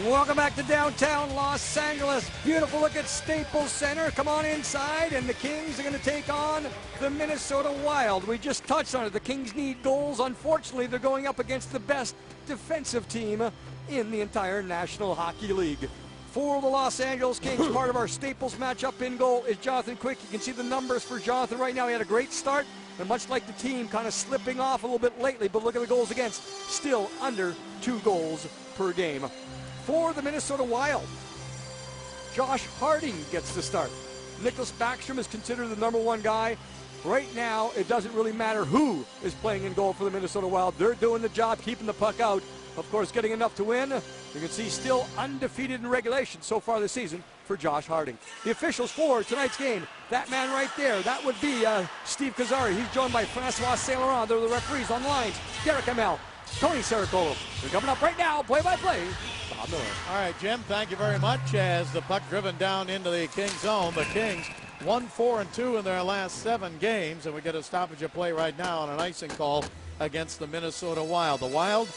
Welcome back to downtown Los Angeles. Beautiful look at Staples Center. Come on inside, and the Kings are going to take on the Minnesota Wild. We just touched on it. The Kings need goals. Unfortunately, they're going up against the best defensive team in the entire National Hockey League. For the Los Angeles Kings, part of our Staples matchup in goal is Jonathan Quick. You can see the numbers for Jonathan right now. He had a great start, and much like the team, kind of slipping off a little bit lately, but look at the goals against. Still under 2 goals per game. For the Minnesota Wild, Josh Harding gets the start. Nicholas Backstrom is considered the #1 guy. Right now, it doesn't really matter who is playing in goal for the Minnesota Wild. They're doing the job, keeping the puck out. Of course, getting enough to win. You can see still undefeated in regulation so far this season for Josh Harding. The officials for tonight's game, that man right there, that would be Steve Kazari. He's joined by Francois Saint-Laurent. They're the referees on the lines. Derek Amell, Tony Saracolo. They're coming up right now, play-by-play. Bob Miller. All right, Jim, thank you very much. As the puck driven down into the Kings zone, the Kings 1-4-2 in their last 7 games, and we get a stoppage of play right now on an icing call against the Minnesota Wild. The Wild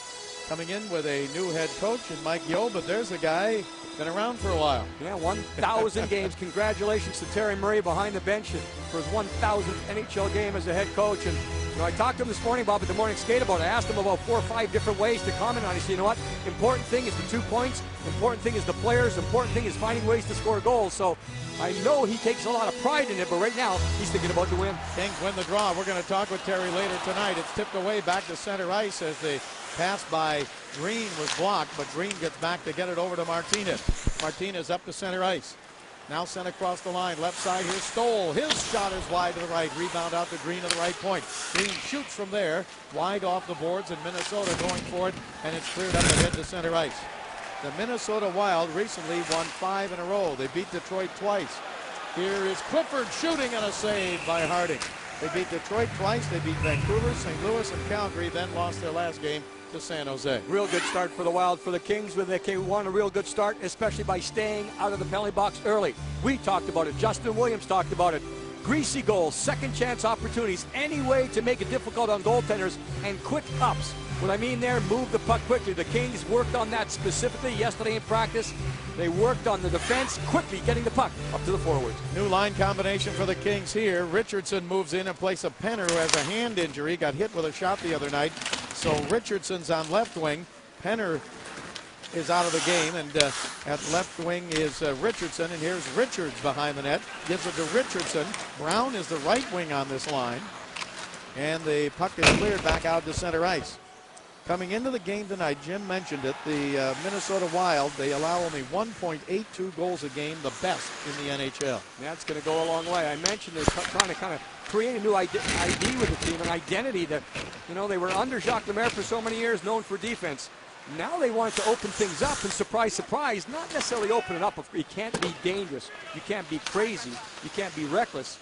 coming in with a new head coach in Mike Yeo, but there's a guy been around for a while. Yeah, 1,000 games. Congratulations to Terry Murray behind the bench for his 1,000th NHL game as a head coach. And I talked to him this morning, Bob, at the morning skate about it. I asked him about 4 or 5 different ways to comment on it. He said, you know what? Important thing is the 2 points. Important thing is the players. Important thing is finding ways to score goals. So I know he takes a lot of pride in it, but right now he's thinking about the win. Kings win the draw. We're going to talk with Terry later tonight. It's tipped away back to center ice as the pass by Green was blocked, but Green gets back to get it over to Martinez. Martinez up to center ice. Now sent across the line. Left side here, Stoll. His shot is wide to the right. Rebound out to Green at the right point. Green shoots from there. Wide off the boards, and Minnesota going for it, and it's cleared up ahead to center ice. The Minnesota Wild recently won 5 in a row. They beat Detroit twice. Here is Clifford shooting and a save by Harding. They beat Detroit twice. They beat Vancouver, St. Louis, and Calgary, then lost their last game to San Jose. Real good start for the Wild. For the Kings, they won a real good start, especially by staying out of the penalty box early. We talked about it. Justin Williams talked about it. Greasy goals, second chance opportunities, any way to make it difficult on goaltenders, and quick ups. What I mean there, move the puck quickly. The Kings worked on that specifically yesterday in practice. They worked on the defense, quickly getting the puck up to the forwards. New line combination for the Kings here. Richardson moves in place of Penner, who has a hand injury, got hit with a shot the other night. So Richardson's on left wing. Penner is out of the game, and at left wing is Richardson, and here's Richards behind the net. Gives it to Richardson. Brown is the right wing on this line, and the puck is cleared back out to center ice. Coming into the game tonight, Jim mentioned it, the Minnesota Wild, they allow only 1.82 goals a game, the best in the NHL. That's going to go a long way. I mentioned they're trying to kind of create a new ID with the team, an identity that, they were under Jacques Lemaire for so many years, known for defense. Now they want to open things up, and surprise, surprise, not necessarily open it up. You can't be dangerous. You can't be crazy. You can't be reckless.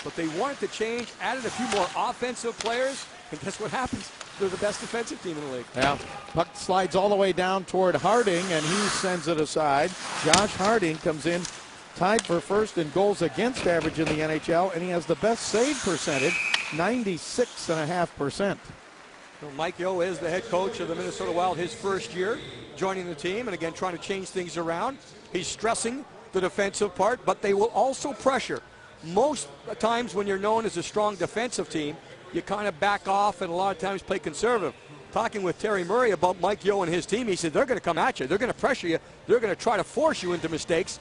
But they wanted to change, added a few more offensive players, and guess what happens? They're the best defensive team in the league. Yeah, puck slides all the way down toward Harding, and he sends it aside. Josh Harding comes in, tied for first in goals against average in the NHL, and he has the best save percentage, 96.5%. Well, Mike Yeo is the head coach of the Minnesota Wild, his first year joining the team, and again trying to change things around. He's stressing the defensive part, but they will also pressure. Most times when you're known as a strong defensive team, you kind of back off and a lot of times play conservative. Talking with Terry Murray about Mike Yeo and his team, he said they're going to come at you. They're going to pressure you. They're going to try to force you into mistakes.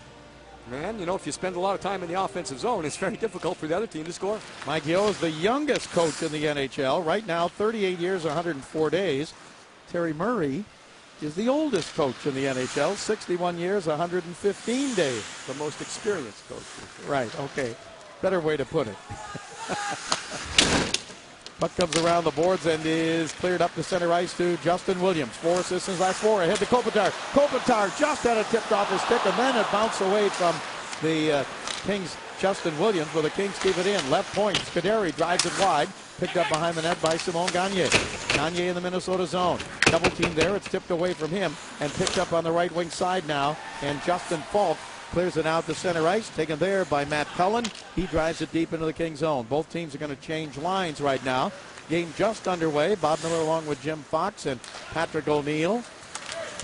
Man, if you spend a lot of time in the offensive zone, it's very difficult for the other team to score. Mike Yeo is the youngest coach in the NHL. Right now, 38 years, 104 days. Terry Murray is the oldest coach in the NHL, 61 years, 115 days. The most experienced coach. Right, okay. Better way to put it. Puck comes around the boards and is cleared up to center ice to Justin Williams. 4 assists in his last 4. Ahead to Kopitar. Kopitar just had it tipped off his stick, and then it bounced away from the Kings' Justin Williams, where the Kings keep it in. Left point, Scuderi drives it wide. Picked up behind the net by Simon Gagne. Gagne in the Minnesota zone. Double team there. It's tipped away from him and picked up on the right wing side now. And Justin Falk clears it out to center ice. Taken there by Matt Cullen. He drives it deep into the Kings zone. Both teams are going to change lines right now. Game just underway. Bob Miller along with Jim Fox and Patrick O'Neill.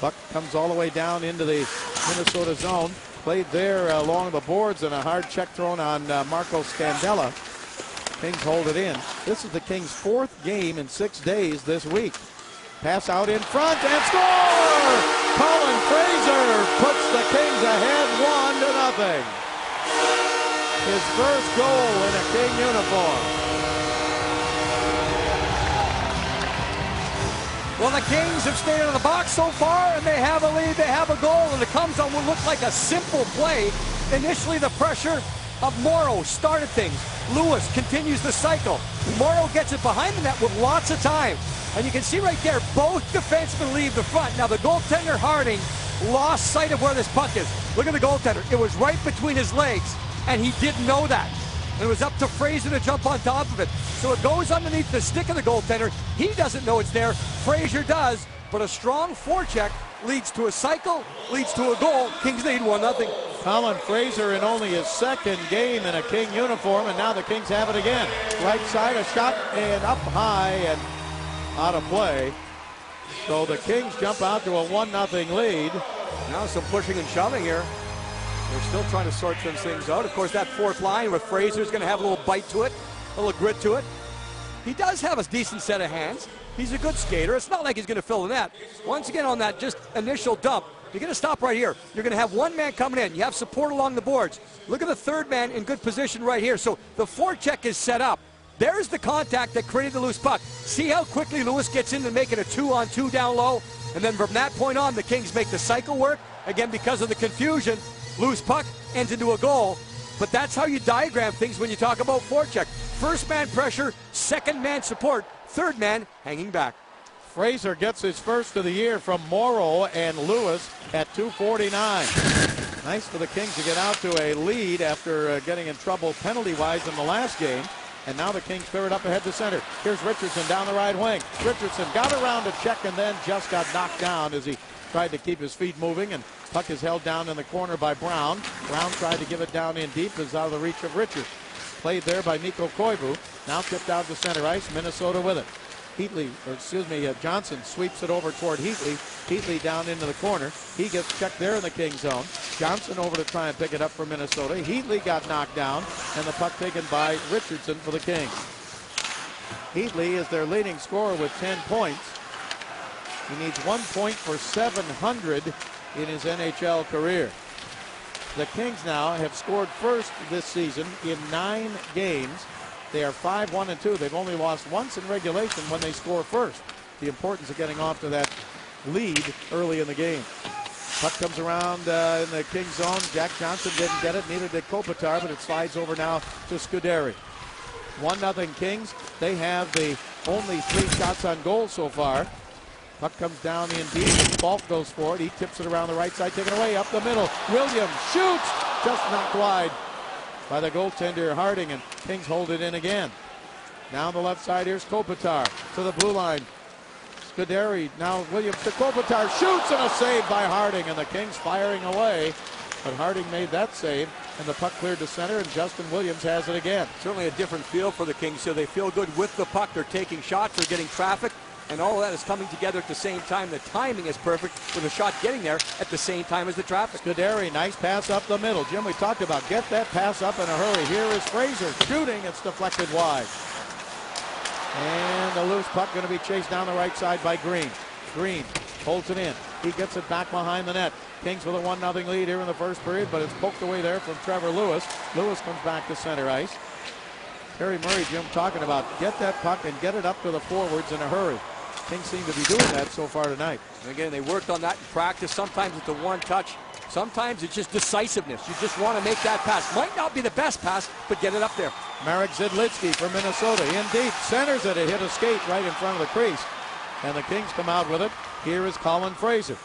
Puck comes all the way down into the Minnesota zone. Played there along the boards, and a hard check thrown on Marco Scandella. Kings hold it in. This is the Kings' 4th game in 6 days this week. Pass out in front and score! Colin Fraser puts the Kings ahead 1-0. His first goal in a King uniform. Well, the Kings have stayed out of the box so far, and they have a lead, they have a goal, and it comes on what looks like a simple play. Initially, the pressure of Morrow started things. Lewis continues the cycle. Morrow gets it behind the net with lots of time. And you can see right there, both defensemen leave the front. Now, the goaltender, Harding, lost sight of where this puck is. Look at the goaltender. It was right between his legs, and he didn't know that. And it was up to Fraser to jump on top of it. So it goes underneath the stick of the goaltender. He doesn't know it's there. Fraser does. But a strong forecheck leads to a cycle, leads to a goal. Kings lead 1-0. Colin Fraser in only his 2nd game in a King uniform, and now the Kings have it again. Right side, a shot, and up high and out of play. So the Kings jump out to a 1-0 lead. Now some pushing and shoving here. They're still trying to sort some things out. Of course, that 4th line with Fraser's going to have a little bite to it, a little grit to it. He does have a decent set of hands. He's a good skater. It's not like he's going to fill the net. Once again, on that just initial dump, you're going to stop right here. You're going to have one man coming in. You have support along the boards. Look at the 3rd man in good position right here. So the forecheck is set up. There's the contact that created the loose puck. See how quickly Lewis gets in to make it a 2-on-2 down low? And then from that point on, the Kings make the cycle work. Again, because of the confusion, loose puck ends into a goal. But that's how you diagram things when you talk about forecheck. 1st man pressure, 2nd man support, 3rd man hanging back. Fraser gets his first of the year from Morrow and Lewis at 2:49. Nice for the Kings to get out to a lead after getting in trouble penalty-wise in the last game. And now the Kings clear it up ahead to center. Here's Richardson down the right wing. Richardson got around to check and then just got knocked down as he tried to keep his feet moving, and puck is held down in the corner by Brown. Brown tried to give it down in deep, is out of the reach of Richards. Played there by Mikko Koivu. Now tipped out to center ice. Minnesota with it. Johnson sweeps it over toward Heatley. Heatley down into the corner. He gets checked there in the King zone. Johnson over to try and pick it up for Minnesota. Heatley got knocked down, and the puck taken by Richardson for the Kings. Heatley is their leading scorer with 10 points. He needs 1 point for 700 in his NHL career. The Kings now have scored first this season in 9 games. They are 5-1-2. They've only lost once in regulation when they score first. The importance of getting off to that lead early in the game. Puck comes around in the King zone. Jack Johnson didn't get it, neither did Kopitar, but it slides over now to Scuderi. 1-0 Kings. They have the only 3 shots on goal so far. Puck comes down in deep. Falk goes for it. He tips it around the right side, taken away up the middle. Williams shoots, just knocked wide by the goaltender Harding, and Kings hold it in again. Now on the left side, here's Kopitar to the blue line. Scuderi, now Williams to Kopitar, shoots, and a save by Harding, and the Kings firing away. But Harding made that save, and the puck cleared to center, and Justin Williams has it again. Certainly a different feel for the Kings, so they feel good with the puck. They're taking shots, they're getting traffic, and all of that is coming together at the same time. The timing is perfect with the shot getting there at the same time as the traffic. Scuderi, nice pass up the middle. Jim, we talked about get that pass up in a hurry. Here is Fraser shooting. It's deflected wide. And the loose puck going to be chased down the right side by Green. Green holds it in. He gets it back behind the net. Kings with a 1-0 lead here in the first period, but it's poked away there from Trevor Lewis. Lewis comes back to center ice. Terry Murray, Jim, talking about get that puck and get it up to the forwards in a hurry. Kings seem to be doing that so far tonight. And again, they worked on that in practice. Sometimes it's a one touch. Sometimes it's just decisiveness. You just want to make that pass. Might not be the best pass, but get it up there. Marek Zidlitsky from Minnesota in deep. Centers it. It hit a skate right in front of the crease. And the Kings come out with it. Here is Colin Fraser.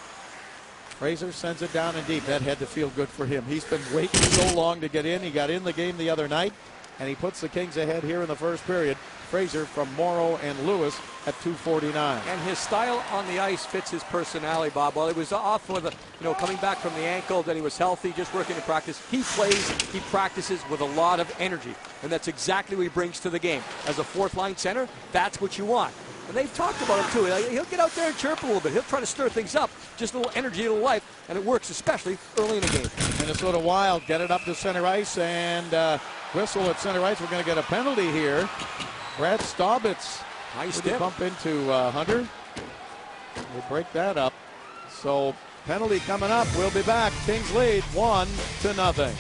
Fraser sends it down in deep. That had to feel good for him. He's been waiting so long to get in. He got in the game the other night, and he puts the Kings ahead here in the first period. Fraser from Morrow and Lewis at 2:49. And his style on the ice fits his personality, Bob. While he was off with coming back from the ankle, then he was healthy, just working in practice. He plays, he practices with a lot of energy, and that's exactly what he brings to the game. As a fourth line center, that's what you want. And they've talked about him too. He'll get out there and chirp a little bit. He'll try to stir things up, just a little energy, a little life, and it works especially early in the game. Minnesota Wild get it up to center ice and whistle at center ice. We're going to get a penalty here. Brad Staubitz. Nice did he bump into Hunter? We'll break that up. So penalty coming up. We'll be back. Kings lead 1-0.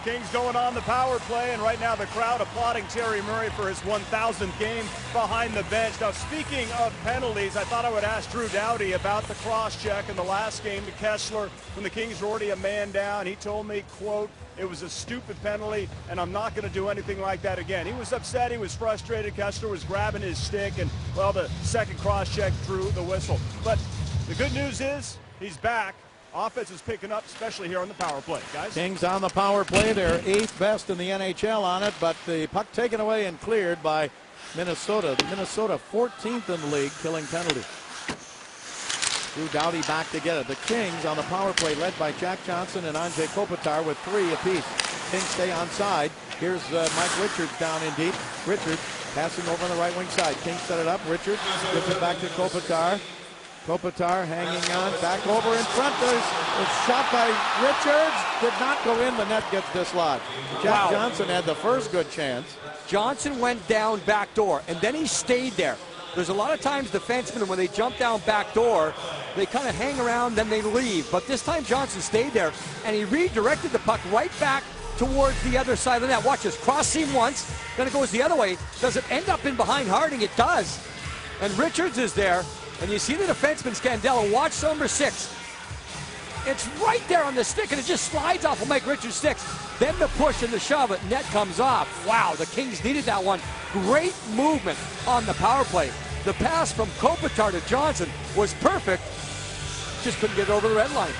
Kings going on the power play, and right now the crowd applauding Terry Murray for his 1,000th game behind the bench. Now, speaking of penalties, I thought I would ask Drew Doughty about the cross-check in the last game to Kessler when the Kings were already a man down. He told me, quote, "It was a stupid penalty, and I'm not going to do anything like that again." He was upset. He was frustrated. Kessler was grabbing his stick, and, well, the second cross-check drew the whistle. But the good news is he's back. Offense is picking up, especially here on the power play, guys. Kings on the power play. They're 8th best in the NHL on it, but the puck taken away and cleared by Minnesota. Minnesota 14th in the league, killing penalties. Drew Doughty back to get it. The Kings on the power play, led by Jack Johnson and Andrzej Kopitar with 3 apiece. Kings stay onside. Here's Mike Richards down in deep. Richards passing over on the right wing side. Kings set it up. Richards gives it back to Kopitar. Kopitar hanging on, back over in front. It's shot by Richards. Did not go in. The net gets dislodged. Jack Johnson had the first good chance. Johnson went down back door, and then he stayed there. There's a lot of times defensemen, when they jump down back door, they kind of hang around, then they leave. But this time Johnson stayed there, and he redirected the puck right back towards the other side of the net. Watch this. Cross seam once, then it goes the other way. Does it end up in behind Harding? It does. And Richards is there. And you see the defenseman Scandella. Watch number 6. It's right there on the stick, and it just slides off of Mike Richards' sticks. Then the push and the shove, it net comes off. Wow, the Kings needed that one. Great movement on the power play. The pass from Kopitar to Johnson was perfect. Just couldn't get it over the red line.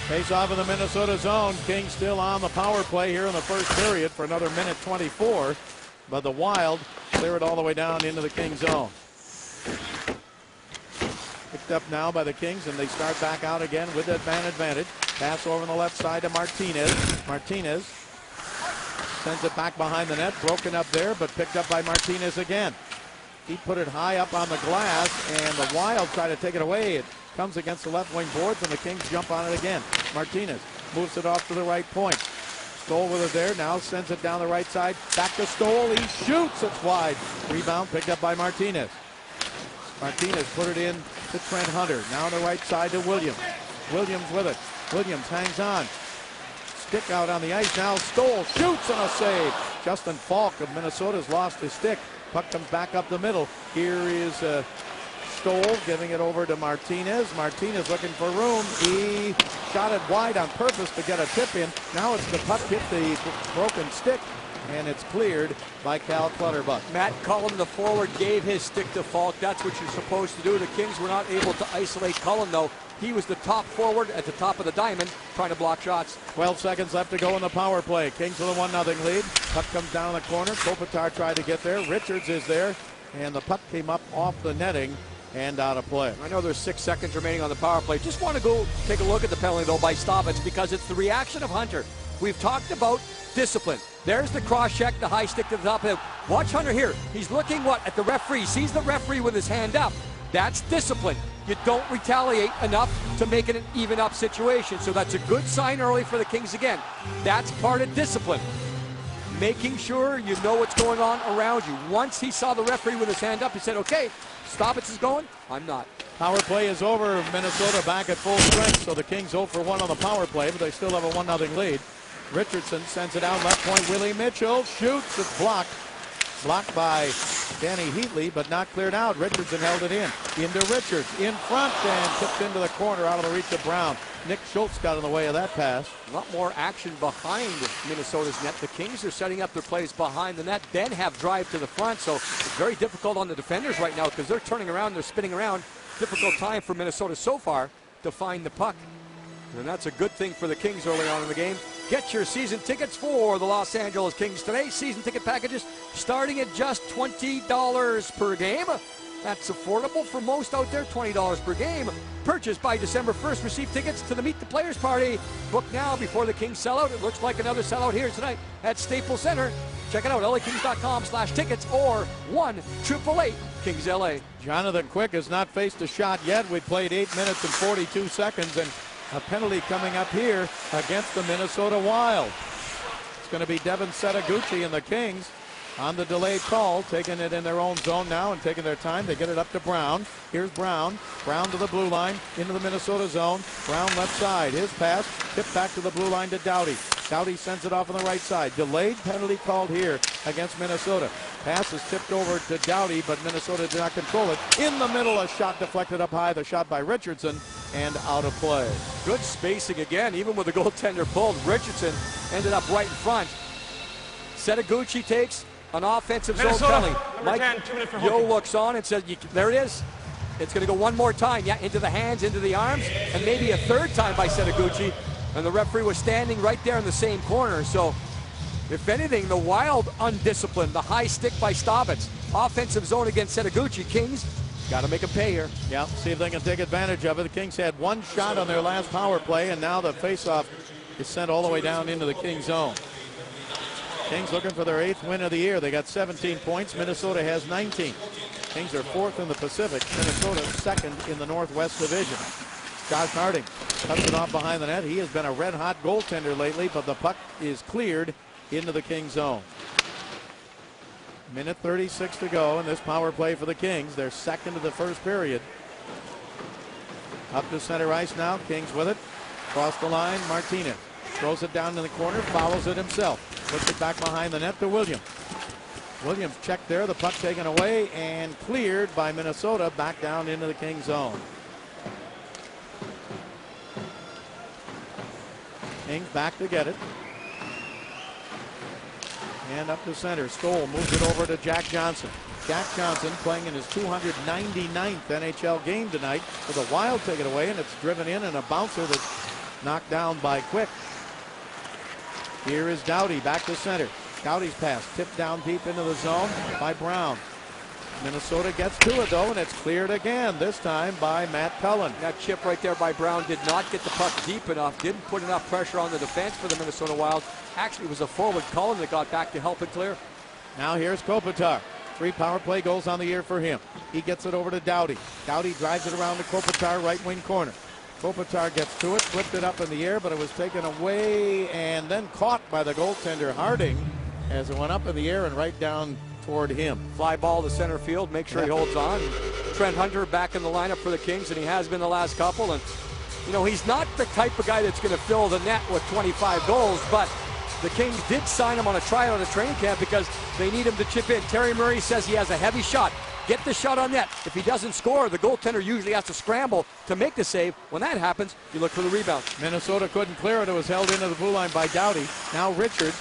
Face off in the Minnesota zone. Kings still on the power play here in the first period for another minute 24. But the Wild clear it all the way down into the Kings zone. Picked up now by the Kings, and they start back out again with that man advantage. Pass over on the left side to Martinez. Martinez sends it back behind the net. Broken up there, but picked up by Martinez again. He put it high up on the glass, and the Wild try to take it away. It comes against the left wing boards, and the Kings jump on it again. Martinez moves it off to the right point. Stoll with it there, now sends it down the right side. Back to Stoll, he shoots, it's wide. Rebound picked up by Martinez. Martinez put it in to Trent Hunter. Now on the right side to Williams. Williams with it. Williams hangs on. Stick out on the ice now. Stoll shoots and a save. Justin Falk of Minnesota's lost his stick. Puck comes back up the middle. Here is Stoll giving it over to Martinez. Martinez looking for room. He shot it wide on purpose to get a tip in. Now it's the puck hit the broken stick, and it's cleared by Cal Clutterbuck. Matt Cullen, the forward, gave his stick to Falk. That's what you're supposed to do. The Kings were not able to isolate Cullen, though. He was the top forward at the top of the diamond, trying to block shots. 12 seconds left to go in the power play. Kings with a 1-0 lead. Puck comes down the corner. Kopitar tried to get there. Richards is there, and the puck came up off the netting and out of play. I know there's 6 seconds remaining on the power play. Just want to go take a look at the penalty, though, by Staubitz, because it's the reaction of Hunter. We've talked about discipline. There's the cross check, the high stick to the top of him. Watch Hunter here. He's looking at the referee. He sees the referee with his hand up. That's discipline. You don't retaliate enough to make it an even up situation. So that's a good sign early for the Kings again. That's part of discipline. Making sure you know what's going on around you. Once he saw the referee with his hand up, he said, okay, Staubitz is going, I'm not. Power play is over. Minnesota back at full strength, so the Kings 0 for 1 on the power play, but they still have a 1-0 lead. Richardson sends it out left point. Willie Mitchell shoots. It's blocked. Blocked by Danny Heatley, but not cleared out. Richardson held it in. Into Richards. In front and tipped into the corner out of the reach of Brown. Nick Schultz got in the way of that pass. A lot more action behind Minnesota's net. The Kings are setting up their plays behind the net, then have drive to the front. So it's very difficult on the defenders right now because they're turning around, they're spinning around. Difficult time for Minnesota so far to find the puck. And that's a good thing for the Kings early on in the game. Get your season tickets for the Los Angeles Kings today. Season ticket packages starting at just $20 per game. That's affordable for most out there, $20 per game. Purchased by December 1st. Receive tickets to the Meet the Players party. Book now before the Kings sell out. It looks like another sellout here tonight at Staples Center. Check it out, lakings.com/tickets or 1-888-KINGS-LA. Jonathan Quick has not faced a shot yet. We played 8 minutes and 42 seconds, and a penalty coming up here against the Minnesota Wild. It's going to be Devin Setaguchi and the Kings on the delayed call, taking it in their own zone now and taking their time. They get it up to Brown. Here's Brown. Brown to the blue line, into the Minnesota zone. Brown left side. His pass tipped back to the blue line to Doughty. Doughty sends it off on the right side. Delayed penalty called here against Minnesota. Pass is tipped over to Doughty, but Minnesota did not control it. In the middle, a shot deflected up high. The shot by Richardson and out of play. Good spacing again, even with the goaltender pulled. Richardson ended up right in front. Setaguchi takes an offensive zone penalty. Mike Yo looks on and says, there it is. It's going to go one more time. Yeah, into the hands, into the arms, and maybe a third time by Setaguchi. And the referee was standing right there in the same corner. So, if anything, the Wild undisciplined. The high stick by Staubitz. Offensive zone against Setaguchi. Kings got to make him pay here. Yeah, see if they can take advantage of it. The Kings had one shot on their last power play, and now the faceoff is sent all the way down into the Kings zone. Kings looking for their 8th win of the year. They got 17 points. Minnesota has 19. Kings are 4th in the Pacific. Minnesota 2nd in the Northwest Division. Josh Harding cuts it off behind the net. He has been a red-hot goaltender lately, but the puck is cleared into the Kings zone. Minute 36 to go in this power play for the Kings. They're second of the first period. Up to center ice now. Kings with it. Across the line, Martinez throws it down in the corner, follows it himself. Puts it back behind the net to Williams. Williams checked there, the puck taken away and cleared by Minnesota back down into the Kings zone. Kings back to get it. And up to center. Stoll moves it over to Jack Johnson. Jack Johnson playing in his 299th NHL game tonight with a Wild take it away, and it's driven in and a bouncer that's knocked down by Quick. Here is Doughty back to center. Doughty's pass tipped down deep into the zone by Brown. Minnesota gets to it though, and it's cleared again, this time by Matt Cullen. That chip right there by Brown did not get the puck deep enough, didn't put enough pressure on the defense for the Minnesota Wild. Actually, it was a forward Cullen that got back to help it clear. Now here's Kopitar. 3 power play goals on the year for him. He gets it over to Doughty. Doughty drives it around to Kopitar, right wing corner. Kopitar gets to it, flipped it up in the air, but it was taken away and then caught by the goaltender Harding as it went up in the air and right down toward him. Fly ball to center field, make sure he holds on. Trent Hunter back in the lineup for the Kings, and he has been the last couple. And, you know, he's not the type of guy that's going to fill the net with 25 goals, but the Kings did sign him on a tryout at training camp because they need him to chip in. Terry Murray says he has a heavy shot. Get the shot on net. If he doesn't score, the goaltender usually has to scramble to make the save. When that happens, you look for the rebound. Minnesota couldn't clear it. It was held into the blue line by Doughty. Now Richards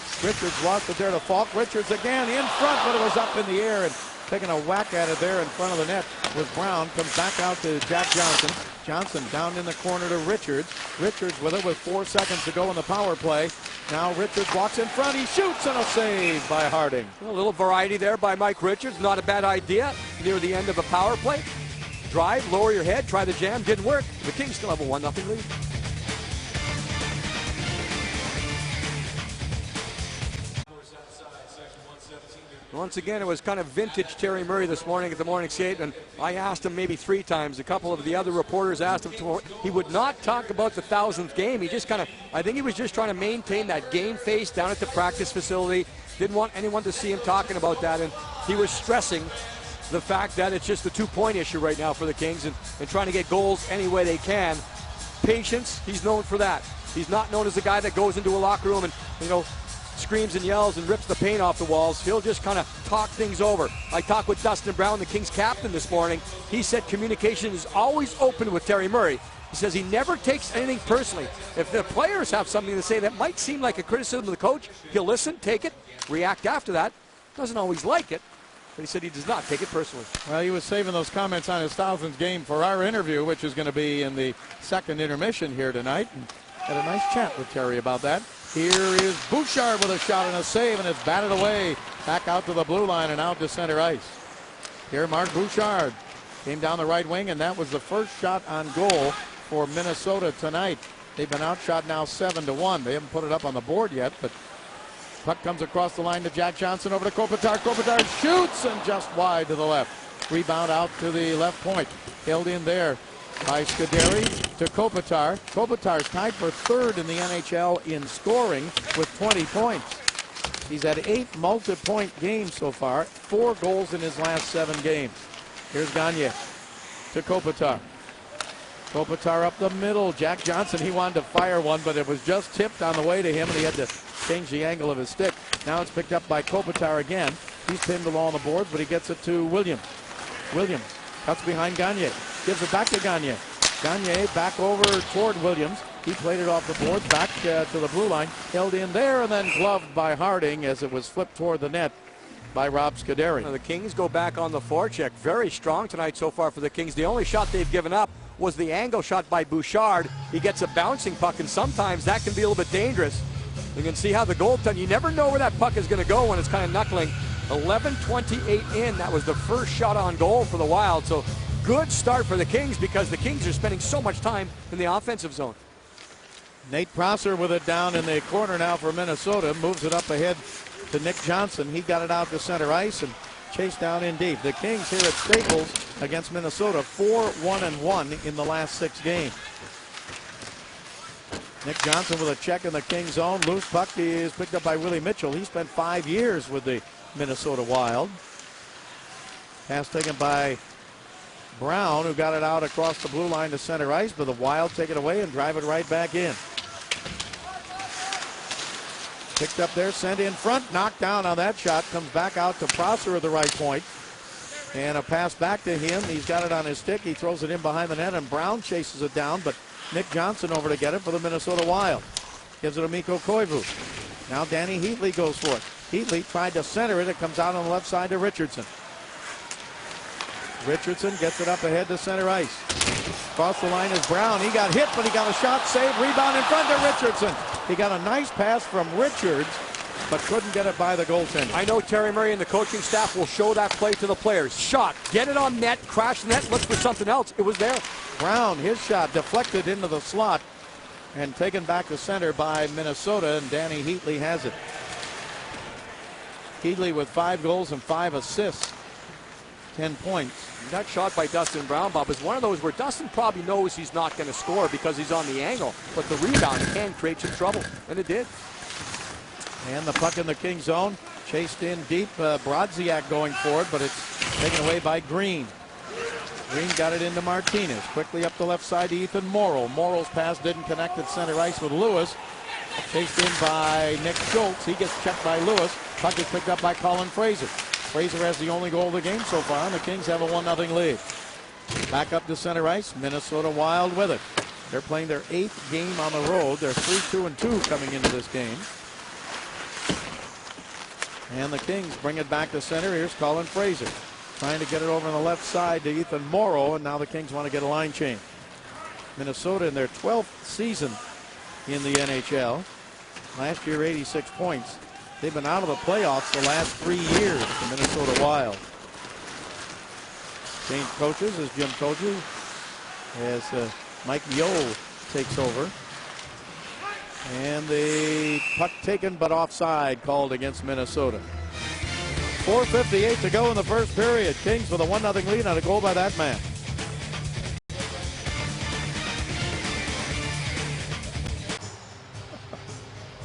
lost it there to Falk. Richards again in front, but it was up in the air and taking a whack at it there in front of the net with Brown. Comes back out to Jack Johnson. Johnson down in the corner to Richards. Richards with it with 4 seconds to go in the power play. Now Richards walks in front. He shoots and a save by Harding. A little variety there by Mike Richards. Not a bad idea near the end of a power play. Drive, lower your head, try the jam. Didn't work. The Kings still have a 1-0 lead. Once again, it was kind of vintage Terry Murray this morning at the morning skate, and I asked him maybe 3 times. A couple of the other reporters asked him to. He would not talk about the 1000th game. He just kind of, I think he was just trying to maintain that game face down at the practice facility. Didn't want anyone to see him talking about that, and he was stressing the fact that it's just a 2-point issue right now for the Kings and trying to get goals any way they can. Patience, he's known for that. He's not known as the guy that goes into a locker room and, you know, screams and yells and rips the paint off the walls. He'll just kind of talk things over. I talked with Dustin Brown, the Kings captain, this morning. He said communication is always open with Terry Murray. He says he never takes anything personally. If the players have something to say that might seem like a criticism of the coach, he'll listen, take it, react after that. Doesn't always like it, but he said he does not take it personally. Well, he was saving those comments on his 1000th game for our interview, which is going to be in the second intermission here tonight. And had a nice chat with Terry about that. Here is Bouchard with a shot and a save, and it's batted away back out to the blue line and out to center ice. Here, Marc Bouchard Came down the right wing, and that was the first shot on goal for Minnesota tonight. They've been outshot now 7-1. They haven't put it up on the board yet, but puck comes across the line to Jack Johnson over to Kopitar. Kopitar shoots and just wide to the left. Rebound out to the left point. Held in there by Scuderi to Kopitar. Kopitar's tied for third in the NHL in scoring with 20 points. He's had 8 multi-point games so far, 4 goals in his last 7 games. Here's Gagne to Kopitar. Kopitar up the middle. Jack Johnson, he wanted to fire one, but it was just tipped on the way to him, and he had to change the angle of his stick. Now it's picked up by Kopitar again. He's pinned along the boards, but he gets it to Williams. Williams cuts behind Gagne. Gives it back to Gagne. Gagne back over toward Williams. He played it off the boards back to the blue line. Held in there and then gloved by Harding as it was flipped toward the net by Rob Scuderi. The Kings go back on the forecheck. Very strong tonight so far for the Kings. The only shot they've given up was the angle shot by Bouchard. He gets a bouncing puck, and sometimes that can be a little bit dangerous. You can see how the goaltender, you never know where that puck is going to go when it's kind of knuckling. 11:28 in. That was the first shot on goal for the Wild. So good start for the Kings because the Kings are spending so much time in the offensive zone. Nate Prosser with it down in the corner now for Minnesota. Moves it up ahead to Nick Johnson. He got it out to center ice and chased down in deep. The Kings here at Staples against Minnesota 4-1-1 in the last 6 games. Nick Johnson with a check in the Kings zone. Loose puck is picked up by Willie Mitchell. He spent 5 years with the Minnesota Wild. Pass taken by Brown, who got it out across the blue line to center ice, but the Wild take it away and drive it right back in. Picked up there, sent in front, knocked down on that shot. Comes back out to Prosser at the right point. And a pass back to him. He's got it on his stick. He throws it in behind the net, and Brown chases it down, but Nick Johnson over to get it for the Minnesota Wild. Gives it to Mikko Koivu. Now Danny Heatley goes for it. Heatley tried to center it. It comes out on the left side to Richardson. Richardson gets it up ahead to center ice. Across the line is Brown. He got hit, but he got a shot saved. Rebound in front to Richardson. He got a nice pass from Richards, but couldn't get it by the goaltender. I know Terry Murray and the coaching staff will show that play to the players. Shot, get it on net, crash the net, look for something else. It was there. Brown, his shot deflected into the slot and taken back to center by Minnesota, and Danny Heatley has it. Heatley with 5 goals and 5 assists, 10 points. That shot by Dustin Brown, Bob, is one of those where Dustin probably knows he's not going to score because he's on the angle, but the rebound can create some trouble, and it did. And the puck in the King zone, chased in deep. Brodziak going for it, but it's taken away by Green. Green got it into Martinez. Quickly up the left side to Ethan Morrow. Morrow's pass didn't connect at center ice with Lewis. Chased in by Nick Schultz. He gets checked by Lewis. Puck is picked up by Colin Fraser. Fraser has the only goal of the game so far, and the Kings have a 1-0 lead. Back up to center ice. Minnesota Wild with it. They're playing their 8th game on the road. They're 3-2-2 coming into this game. And the Kings bring it back to center. Here's Colin Fraser trying to get it over on the left side to Ethan Morrow, and now the Kings want to get a line change. Minnesota in their 12th season in the NHL. Last year, 86 points. They've been out of the playoffs the last 3 years, the Minnesota Wild. Change coaches, as Jim told you, as Mike Yeo takes over. And the puck taken but offside called against Minnesota. 4:58 to go in the first period. Kings with a 1-0 lead on a goal by that man.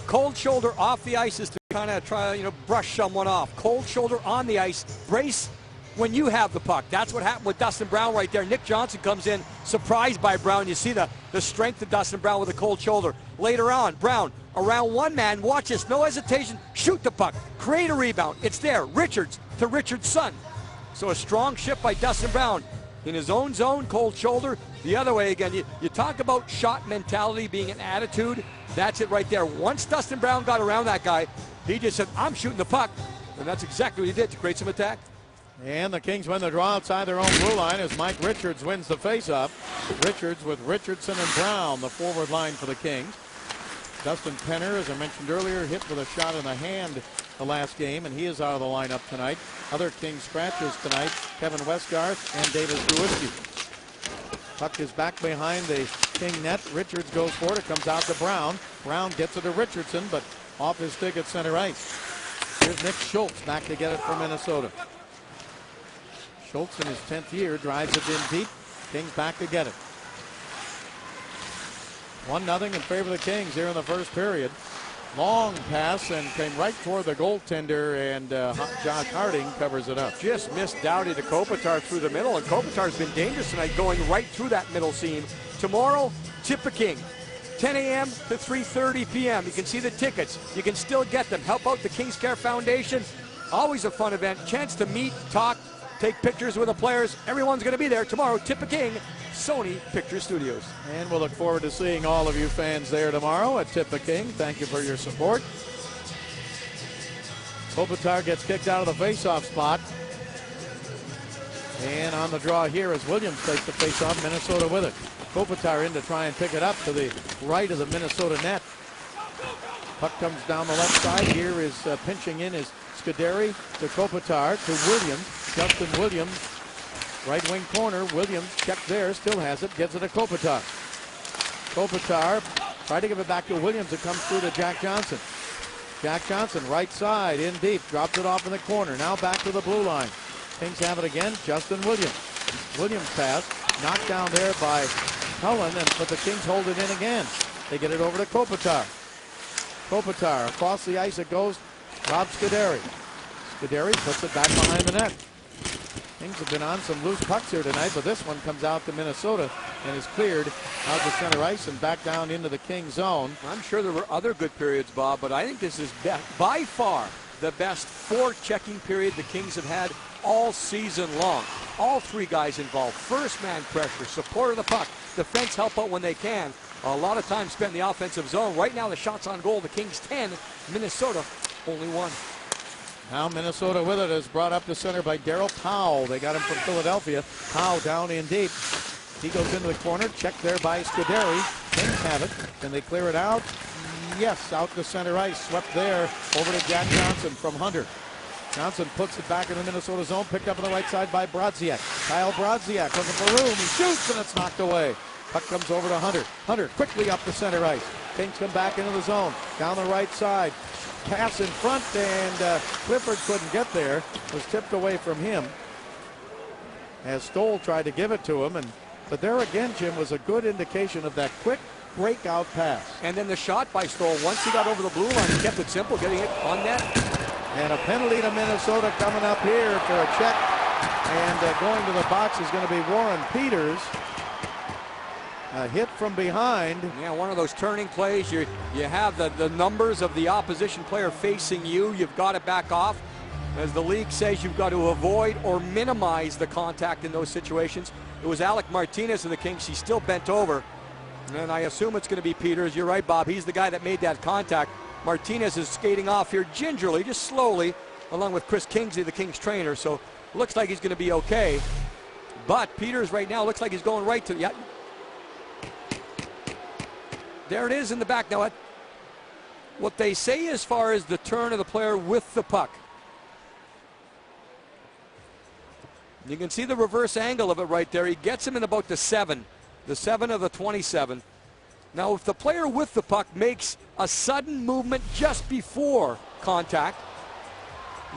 Cold shoulder off the ice is to kind of try, brush someone off. Cold shoulder on the ice. Brace when you have the puck. That's what happened with Dustin Brown right there. Nick Johnson comes in, surprised by Brown. You see the strength of Dustin Brown with a cold shoulder. Later on, Brown around one man. Watch this. No hesitation. Shoot the puck. Create a rebound. It's there. Richards to Richards' son. So a strong shift by Dustin Brown. In his own zone, cold shoulder. The other way again. You talk about shot mentality being an attitude. That's it right there. Once Dustin Brown got around that guy, he just said, I'm shooting the puck. And that's exactly what he did to create some attack. And the Kings win the draw outside their own blue line as Mike Richards wins the faceoff. Richards with Richardson and Brown, the forward line for the Kings. Dustin Penner, as I mentioned earlier, hit with a shot in the hand the last game, and he is out of the lineup tonight. Other Kings scratches tonight, Kevin Westgarth and David Gruiski. Puck is back behind the King net. Richards goes for it. It comes out to Brown. Brown gets it to Richardson, but off his stick at center ice. Here's Nick Schultz back to get it for Minnesota. Schultz in his 10th year drives it in deep. Kings back to get it. 1-0 in favor of the Kings here in the first period. Long pass and came right toward the goaltender, and Josh Harding covers it up. Just missed Doughty to Kopitar through the middle, and Kopitar's been dangerous tonight going right through that middle seam. Tomorrow, Tippecanoe, 10 a.m. to 3:30 p.m. You can see the tickets. You can still get them. Help out the Kings Care Foundation. Always a fun event. Chance to meet, talk, take pictures with the players. Everyone's going to be there tomorrow. Tippecanoe, Sony Picture Studios. And we'll look forward to seeing all of you fans there tomorrow at Tippecanoe. Thank you for your support. Kopitar gets kicked out of the faceoff spot. And on the draw here as Williams takes the faceoff, Minnesota with it. Kopitar in to try and pick it up to the right of the Minnesota net. Puck comes down the left side. Here is pinching in is Scuderi to Kopitar to Williams. Justin Williams, right wing corner. Williams checked there, still has it, gives it to Kopitar. Kopitar tried to give it back to Williams. It comes through to Jack Johnson. Jack Johnson, right side, in deep, drops it off in the corner. Now back to the blue line. Kings have it again. Justin Williams. Williams pass, knocked down there by Cullen, but the Kings hold it in again. They get it over to Kopitar. Kopitar, across the ice it goes. Rob Scuderi. Scuderi puts it back behind the net. Kings have been on some loose pucks here tonight, but this one comes out to Minnesota and is cleared out to center ice and back down into the King zone. I'm sure there were other good periods, Bob, but I think this is by far the best forechecking period the Kings have had all season long. All three guys involved. First man pressure, support of the puck, defense help out when they can. A lot of time spent in the offensive zone. Right now the shots on goal, the Kings 10, Minnesota only 1. Now Minnesota with it is brought up to center by Darryl Powell. They got him from Philadelphia. Powell down in deep. He goes into the corner, checked there by Scuderi. Kings have it. Can they clear it out? Yes, out to center ice. Swept there over to Jack Johnson from Hunter. Johnson puts it back in the Minnesota zone, picked up on the right side by Brodziak. Kyle Brodziak looking for room. He shoots and it's knocked away. Puck comes over to Hunter. Hunter quickly up to center ice. Kings come back into the zone. Down the right side. Pass in front, and Clifford couldn't get there. Was tipped away from him as Stoll tried to give it to him. But there again, Jim, was a good indication of that quick breakout pass. And then the shot by Stoll, once he got over the blue line, he kept it simple, getting it on net. And a penalty to Minnesota coming up here for a check. And going to the box is going to be Warren Peters. A hit from behind. Yeah, one of those turning plays. You have the numbers of the opposition player facing you. You've got to back off. As the league says, you've got to avoid or minimize the contact in those situations. It was Alec Martinez of the Kings. He's still bent over. And I assume it's going to be Peters. You're right, Bob. He's the guy that made that contact. Martinez is skating off here gingerly, just slowly, along with Chris Kingsley, the Kings trainer. So looks like he's going to be okay. But Peters right now looks like he's going right to, yeah. There it is in the back. Now, what they say as far as the turn of the player with the puck. You can see the reverse angle of it right there. He gets him in about the 7 of the 27. Now, if the player with the puck makes a sudden movement just before contact,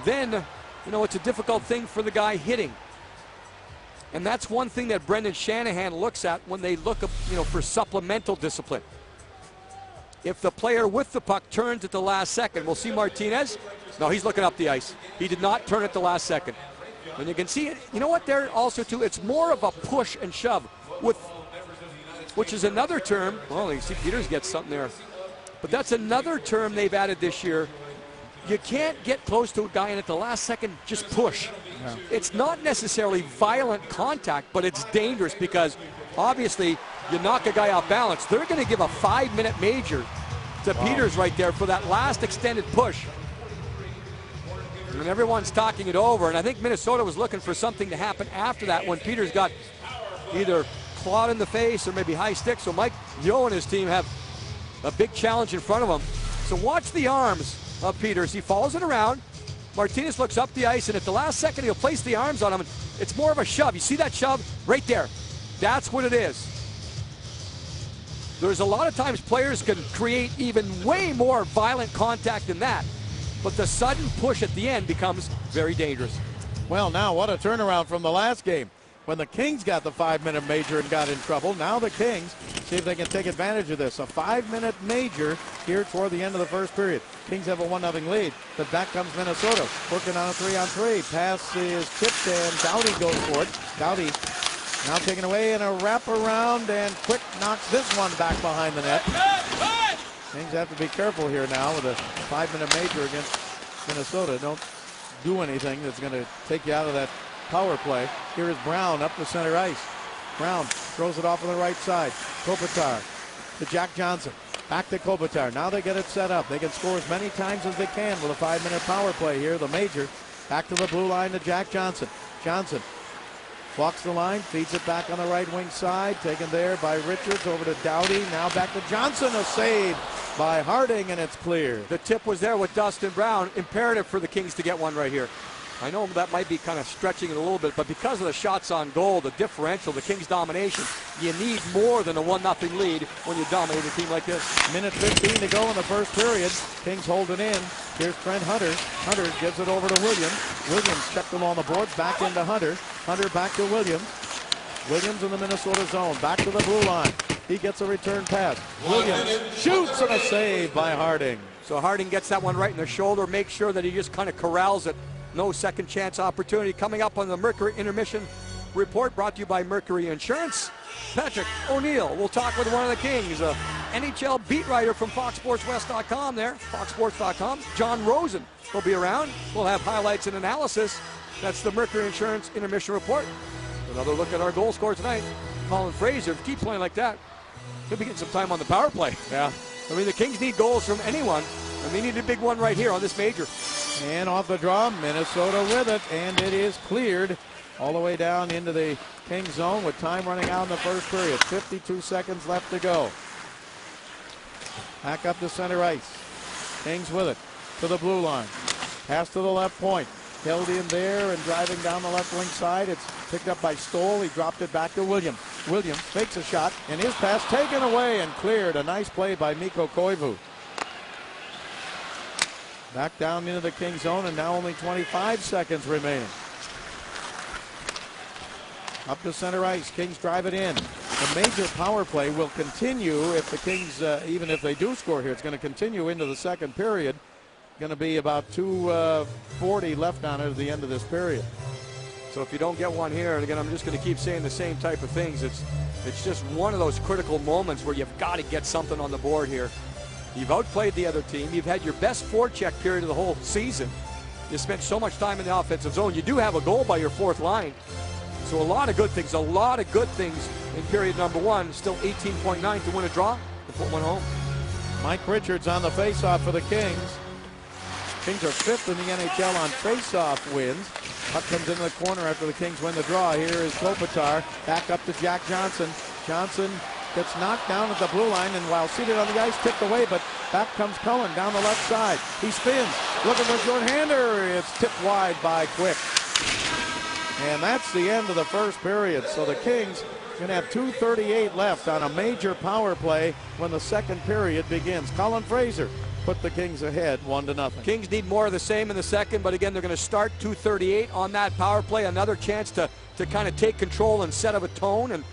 then, it's a difficult thing for the guy hitting. And that's one thing that Brendan Shanahan looks at when they look, for supplemental discipline. If the player with the puck turns at the last second, we'll see Martinez. No, he's looking up the ice. He did not turn at the last second. And you can see it. You know what there also, too? It's more of a push and shove, which is another term. Well, you see Peters gets something there. But that's another term they've added this year. You can't get close to a guy and at the last second just push. No. It's not necessarily violent contact, but it's dangerous because obviously you knock a guy off balance. They're going to give a 5-minute major to Peters right there for that last extended push. And everyone's talking it over, and I think Minnesota was looking for something to happen after that when Peters got either clawed in the face or maybe high stick. So Mike Yeo and his team have a big challenge in front of them. So watch the arms of Peters. He follows it around. Martinez looks up the ice, and at the last second, he'll place the arms on him. It's more of a shove. You see that shove right there? That's what it is. There's a lot of times players can create even way more violent contact than that, but the sudden push at the end becomes very dangerous. Well, now what a turnaround from the last game when the Kings got the 5-minute major and got in trouble. Now the Kings see if they can take advantage of this. A 5-minute major here toward the end of the first period. Kings have a 1-0 lead, but back comes Minnesota working on a 3-on-3. Pass is tipped and Doughty goes for it. Doughty now taken away in a wraparound, and Quick knocks this one back behind the net. Kings have to be careful here now with a 5-minute major against Minnesota. Don't do anything that's going to take you out of that power play. Here is Brown up the center ice. Brown throws it off on the right side. Kopitar to Jack Johnson. Back to Kopitar. Now they get it set up. They can score as many times as they can with a 5-minute power play here. The major back to the blue line to Jack Johnson. Johnson walks the line, feeds it back on the right wing side. Taken there by Richards over to Doughty. Now back to Johnson. A save by Harding, and it's clear. The tip was there with Dustin Brown. Imperative for the Kings to get one right here. I know that might be kind of stretching it a little bit, but because of the shots on goal, the differential, the Kings' domination, you need more than a 1-0 lead when you dominate a team like this. Minute 15 to go in the first period. Kings hold it in. Here's Trent Hunter. Hunter gives it over to Williams. Williams checked along the boards, back into Hunter. Hunter back to Williams. Williams in the Minnesota zone, back to the blue line. He gets a return pass. Williams shoots, and a save by Harding. So Harding gets that one right in the shoulder, makes sure that he just kind of corrals it. No second chance opportunity. Coming up on the Mercury Intermission Report, brought to you by Mercury Insurance. Patrick O'Neill will talk with one of the Kings, a NHL beat writer from FoxSportsWest.com there, FoxSports.com. John Rosen will be around. We'll have highlights and analysis. That's the Mercury Insurance Intermission Report. Another look at our goal scorer tonight. Colin Fraser, keep playing like that, he'll be getting some time on the power play. Yeah. I mean, the Kings need goals from anyone, and they need a big one right here on this major. And off the draw, Minnesota with it, and it is cleared all the way down into the King zone with time running out in the first period. 52 seconds left to go. Back up to center ice. Kings with it to the blue line. Pass to the left point. Held in there and driving down the left wing side. It's picked up by Stoll. He dropped it back to Williams. Williams fakes a shot, and his pass taken away and cleared. A nice play by Mikko Koivu. Back down into the King zone, and now only 25 seconds remaining. Up to center ice. Kings drive it in. The major power play will continue if the Kings, even if they do score here, it's going to continue into the second period. Going to be about 2:40 left on it at the end of this period. So if you don't get one here, and again, I'm just going to keep saying the same type of things. It's just one of those critical moments where you've got to get something on the board here. You've outplayed the other team. You've had your best forecheck period of the whole season. You spent so much time in the offensive zone. You do have a goal by your fourth line. So a lot of good things in period number one. Still 18.9 to win a draw to put one home. Mike Richards on the faceoff for the Kings. Kings are fifth in the NHL on faceoff wins. Puck comes into the corner after the Kings win the draw. Here is Kopitar. Back up to Jack Johnson. Johnson gets knocked down at the blue line, and while seated on the ice, tipped away, but back comes Cullen down the left side. He spins, looking for a short-hander. It's tipped wide by Quick. And that's the end of the first period. So the Kings going to have 2:38 left on a major power play when the second period begins. Colin Fraser put the Kings ahead 1-0. Kings need more of the same in the second, but again, they're going to start 2:38 on that power play. Another chance to kind of take control and set up a tone, and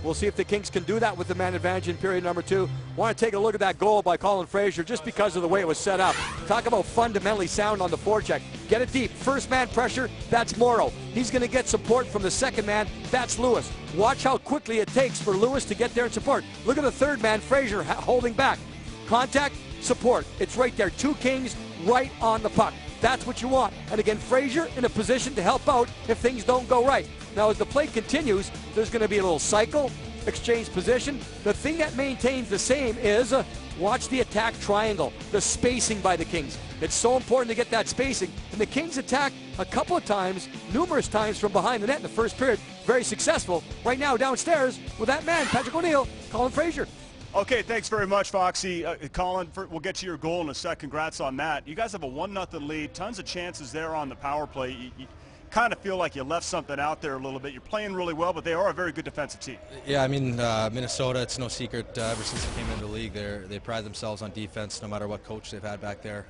we'll see if the Kings can do that with the man advantage in period number two. Want to take a look at that goal by Colin Fraser just because of the way it was set up. Talk about fundamentally sound on the forecheck. Get it deep. First man pressure, that's Morrow. He's going to get support from the second man, that's Lewis. Watch how quickly it takes for Lewis to get there and support. Look at the third man, Fraser, holding back. Contact, support. It's right there. Two Kings right on the puck. That's what you want. And again, Fraser in a position to help out if things don't go right. Now, as the play continues, there's going to be a little cycle, exchange position. The thing that maintains the same is watch the attack triangle, the spacing by the Kings. It's so important to get that spacing. And the Kings attack a couple of times, numerous times from behind the net in the first period. Very successful. Right now, downstairs with that man, Patrick O'Neill, Colin Fraser. Okay, thanks very much, Foxy. Colin, we'll get to your goal in a sec. Congrats on that. You guys have a 1-0 lead. Tons of chances there on the power play. You kind of feel like you left something out there a little bit. You're playing really well, but they are a very good defensive team. Yeah, I mean, Minnesota, it's no secret ever since they came into the league, they pride themselves on defense no matter what coach they've had back there.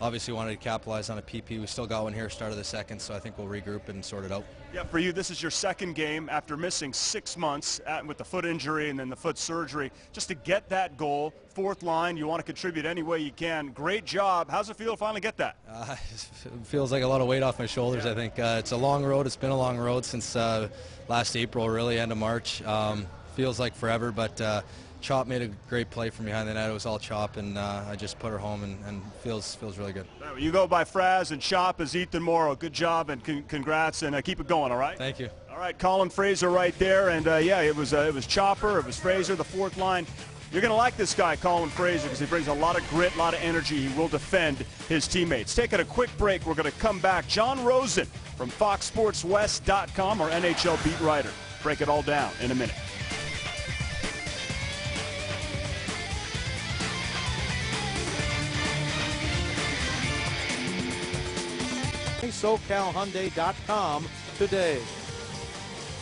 Obviously wanted to capitalize on a PP. We still got one here, start of the second, so I think we'll regroup and sort it out. Yeah, for you, this is your second game after missing 6 months with the foot injury and then the foot surgery. Just to get that goal, fourth line, you want to contribute any way you can. Great job. How's it feel to finally get that? It feels like a lot of weight off my shoulders, yeah. I think. It's a long road. It's been a long road since last April, really, end of March. Feels like forever, but Chop made a great play from behind the net. It was all Chop, and I just put her home, and feels really good. You go by Fraz, and Chop is Ethan Morrow. Good job, and congrats, and keep it going, all right? Thank you. All right, Colin Fraser right there, and yeah, it was Chopper, it was Fraser, the fourth line. You're going to like this guy, Colin Fraser, because he brings a lot of grit, a lot of energy. He will defend his teammates. Taking a quick break, we're going to come back. John Rosen from FoxSportsWest.com, our NHL beat writer. Break it all down in a minute. SoCalHyundai.com today.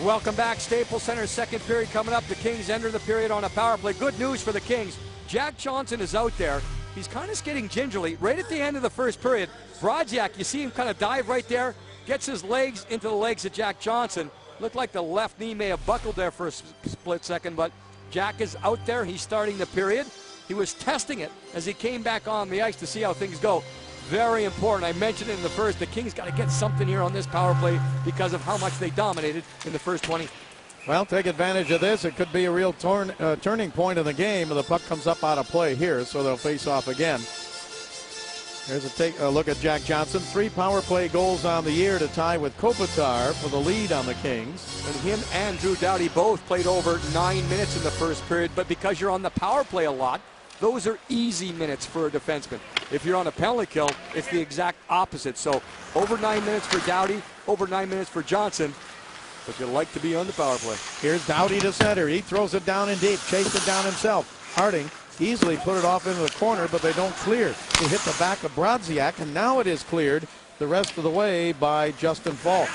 Welcome back, Staples Center. Second period coming up. The Kings enter the period on a power play. Good news for the Kings. Jack Johnson is out there. He's kind of skidding gingerly. Right at the end of the first period, Brodziak, you see him kind of dive right there, gets his legs into the legs of Jack Johnson. Looked like the left knee may have buckled there for a split second, but Jack is out there. He's starting the period. He was testing it as he came back on the ice to see how things go. Very important. I mentioned it in the first. The Kings got to get something here on this power play because of how much they dominated in the first 20. Well, take advantage of this. It could be a real turning point in the game. The puck comes up out of play here, so they'll face off again. Here's a look at Jack Johnson. 3 power play goals on the year to tie with Kopitar for the lead on the Kings. And him and Drew Doughty both played over 9 minutes in the first period, but because you're on the power play a lot, those are easy minutes for a defenseman. If you're on a penalty kill, it's the exact opposite. So over 9 minutes for Doughty, over 9 minutes for Johnson, but you like to be on the power play. Here's Doughty to center. He throws it down in deep, chased it down himself. Harding easily put it off into the corner, but they don't clear. He hit the back of Brodziak, and now it is cleared the rest of the way by Justin Falk.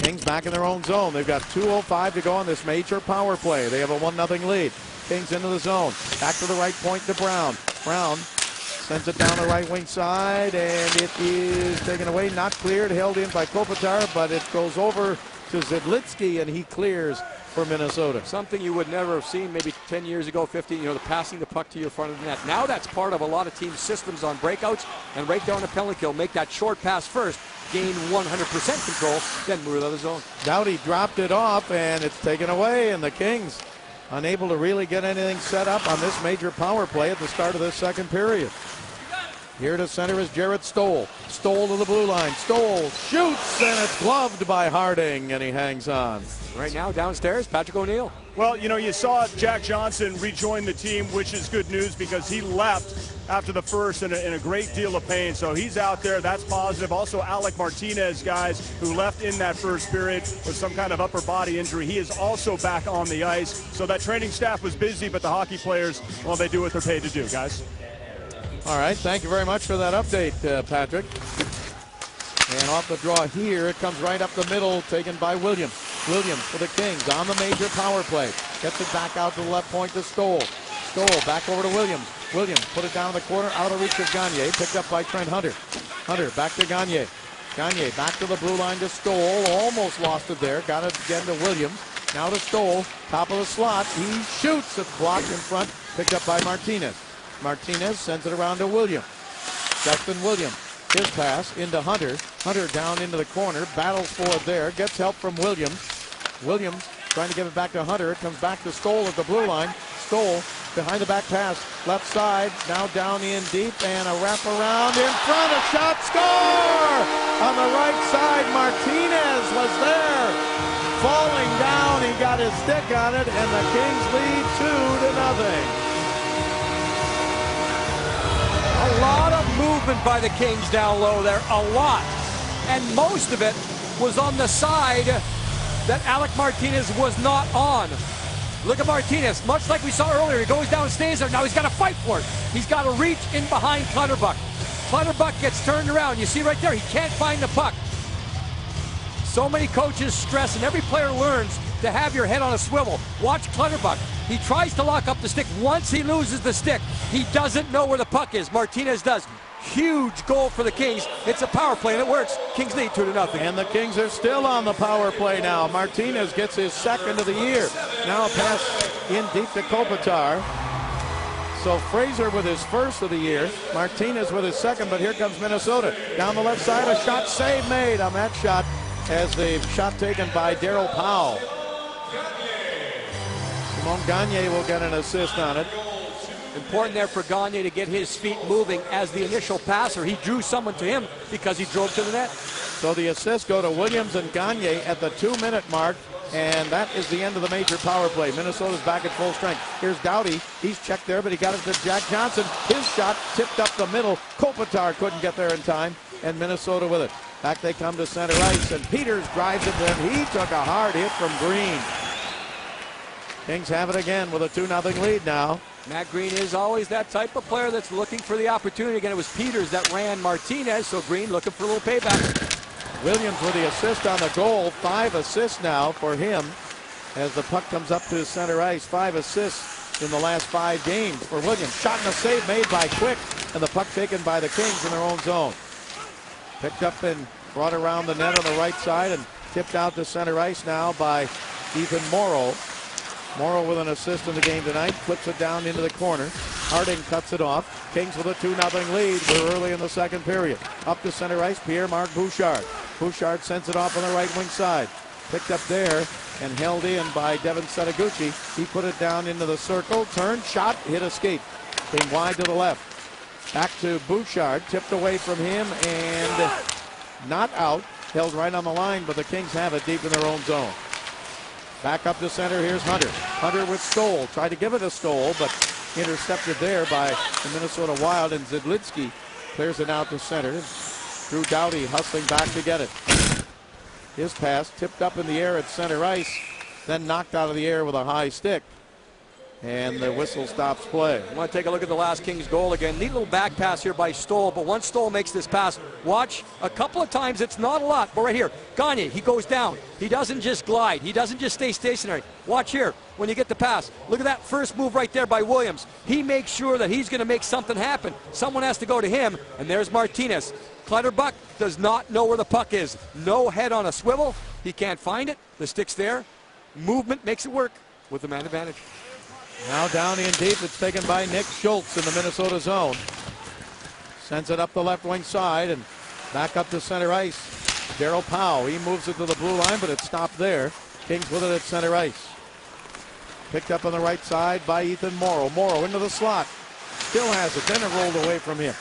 Kings back in their own zone. They've got 2:05 to go on this major power play. They have a 1-0 lead. Kings into the zone. Back to the right point to Brown. Brown sends it down the right wing side, and it is taken away, not cleared, held in by Kopitar, but it goes over to Zidlitsky, and he clears for Minnesota. Something you would never have seen maybe 10 years ago, 15, the passing the puck to your front of the net. Now that's part of a lot of teams' systems on breakouts, and right down a penalty kill, make that short pass first, gain 100% control, then move to the zone. Doughty dropped it off, and it's taken away, and the Kings unable to really get anything set up on this major power play at the start of this second period. Here to center is Jarrett Stoll. Stoll to the blue line. Stoll shoots, and it's gloved by Harding, and he hangs on. Right now, downstairs, Patrick O'Neill. Well, you saw Jack Johnson rejoin the team, which is good news because he left after the first in a great deal of pain. So he's out there. That's positive. Also, Alec Martinez, guys, who left in that first period with some kind of upper body injury. He is also back on the ice. So that training staff was busy, but the hockey players, well, they do what they're paid to do, guys. All right. Thank you very much for that update, Patrick. And off the draw here, it comes right up the middle, taken by Williams. Williams for the Kings on the major power play. Gets it back out to the left point to Stoll. Stoll back over to Williams. Williams put it down in the corner, out of reach of Gagne. Picked up by Trent Hunter. Hunter back to Gagne. Gagne back to the blue line to Stoll. Almost lost it there. Got it again to Williams. Now to Stoll. Top of the slot. He shoots. It's blocked in front. Picked up by Martinez. Martinez sends it around to Williams. Justin Williams. His pass into Hunter. Hunter down into the corner. Battles for it there. Gets help from Williams. Williams trying to give it back to Hunter. It comes back to Stoll at the blue line. Stoll behind the back pass. Left side. Now down in deep. And a wraparound in front. A shot. Score! On the right side. Martinez was there. Falling down. He got his stick on it. And the Kings lead 2-0. A lot of movement by the Kings down low there, a lot. And most of it was on the side that Alec Martinez was not on. Look at Martinez. Much like we saw earlier, he goes down and stays there. Now he's got to fight for it. He's got to reach in behind Clutterbuck. Clutterbuck gets turned around. You see right there, he can't find the puck. So many coaches stress, and every player learns to have your head on a swivel. Watch Clutterbuck. He tries to lock up the stick. Once he loses the stick, he doesn't know where the puck is. Martinez does. Huge goal for the Kings. It's a power play, and it works. Kings lead 2-0. And the Kings are still on the power play now. Martinez gets his second of the year. Now a pass in deep to Kopitar. So Fraser with his first of the year. Martinez with his second, but here comes Minnesota. Down the left side, a shot save made on that shot as the shot taken by Darryl Powell. Simon Gagne will get an assist on it. Important there for Gagne to get his feet moving as the initial passer. He drew someone to him because he drove to the net. So the assists go to Williams and Gagne at the 2-minute mark, and that is the end of the major power play. Minnesota's back at full strength. Here's Doughty. He's checked there, but he got it to Jack Johnson. His shot tipped up the middle. Kopitar couldn't get there in time, and Minnesota with it. Back they come to center ice, and Peters drives it in. He took a hard hit from Green. Kings have it again with a 2-0 lead now. Matt Green is always that type of player that's looking for the opportunity. Again, it was Peters that ran Martinez, so Green looking for a little payback. Williams with the assist on the goal. 5 assists now for him as the puck comes up to center ice. 5 assists in the last 5 games for Williams. Shot and a save made by Quick, and the puck taken by the Kings in their own zone. Picked up and brought around the net on the right side and tipped out to center ice now by Ethan Morrow. Morrow with an assist in the game tonight. Flips it down into the corner. Harding cuts it off. Kings with a 2-0 lead. We're early in the second period. Up to center ice, Pierre-Marc Bouchard. Bouchard sends it off on the right wing side. Picked up there and held in by Devin Setaguchi. He put it down into the circle. Turned, shot, hit, escape. Came wide to the left. Back to Bouchard. Tipped away from him and not out. Held right on the line, but the Kings have it deep in their own zone. Back up to center, here's Hunter. Hunter with Stoll. Tried to give it a Stoll, but intercepted there by the Minnesota Wild, and Zidlitsky clears it out to center. Drew Doughty hustling back to get it. His pass tipped up in the air at center ice, then knocked out of the air with a high stick. And the whistle stops play. I want to take a look at the last Kings goal again. Neat little back pass here by Stoll, but once Stoll makes this pass, watch a couple of times. It's not a lot, but right here, Gagne, he goes down. He doesn't just glide. He doesn't just stay stationary. Watch here when you get the pass. Look at that first move right there by Williams. He makes sure that he's going to make something happen. Someone has to go to him, and there's Martinez. Clutterbuck does not know where the puck is. No head on a swivel. He can't find it. The stick's there. Movement makes it work with the man advantage. Now down in deep, it's taken by Nick Schultz in the Minnesota zone. Sends it up the left wing side and back up to center ice. Darryl Powell, he moves it to the blue line, but it's stopped there. Kings with it at center ice. Picked up on the right side by Ethan Morrow. Morrow into the slot. Still has it, then it rolled away from him.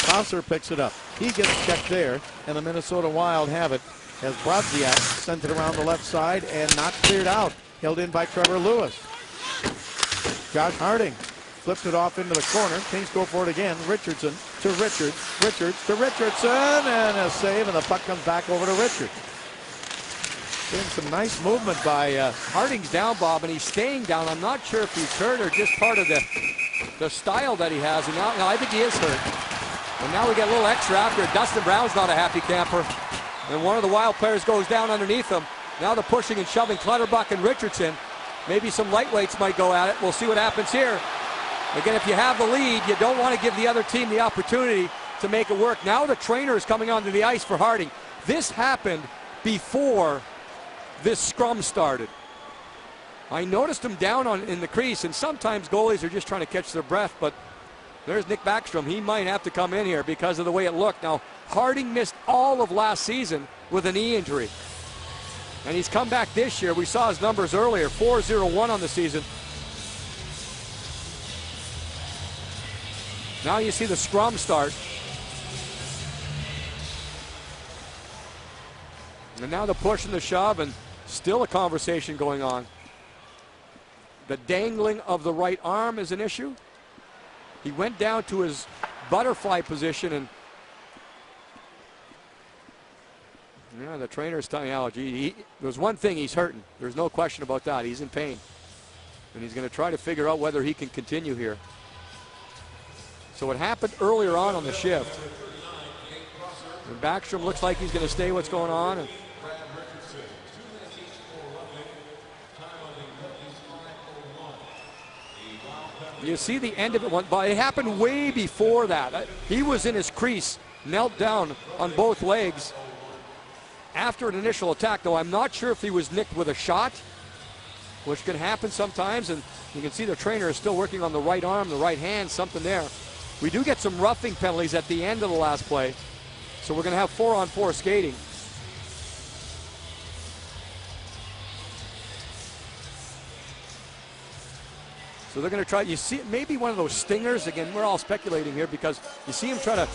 Bouncer picks it up. He gets checked there, and the Minnesota Wild have it as Brodziak sends it around the left side and not cleared out. Held in by Trevor Lewis. Josh Harding flips it off into the corner. Kings go for it again. Richardson to Richards. Richards to Richardson, and a save, and the puck comes back over to Richards. Getting some nice movement by Harding's down, Bob, and he's staying down. I'm not sure if he's hurt or just part of the style that he has. And now I think he is hurt. And now we get a little extra after. Dustin Brown's not a happy camper. And one of the Wild players goes down underneath him. Now they're pushing and shoving Clutterbuck and Richardson. Maybe some lightweights might go at it. We'll see what happens here. Again, if you have the lead, you don't want to give the other team the opportunity to make it work. Now the trainer is coming onto the ice for Harding. This happened before this scrum started. I noticed him down in the crease, and sometimes goalies are just trying to catch their breath, but there's Nick Backstrom. He might have to come in here because of the way it looked. Now, Harding missed all of last season with a knee injury. And he's come back this year. We saw his numbers earlier, 4-0-1 on the season. Now you see the scrum start. And now the push and the shove, and still a conversation going on. The dangling of the right arm is an issue. He went down to his butterfly position, and yeah, the trainer's telling Al, there's one thing, he's hurting. There's no question about that. He's in pain. And he's going to try to figure out whether he can continue here. So it happened earlier on the shift. And Backstrom looks like he's going to stay. What's going on? And you see the end of it, but it happened way before that. He was in his crease, knelt down on both legs after an initial attack, though I'm not sure if he was nicked with a shot, which can happen sometimes. And you can see the trainer is still working on the right arm, the right hand, something there. We do get some roughing penalties at the end of the last play. So we're going to have 4-on-4 skating. So they're going to try, you see, maybe one of those stingers. Again, we're all speculating here because you see him try to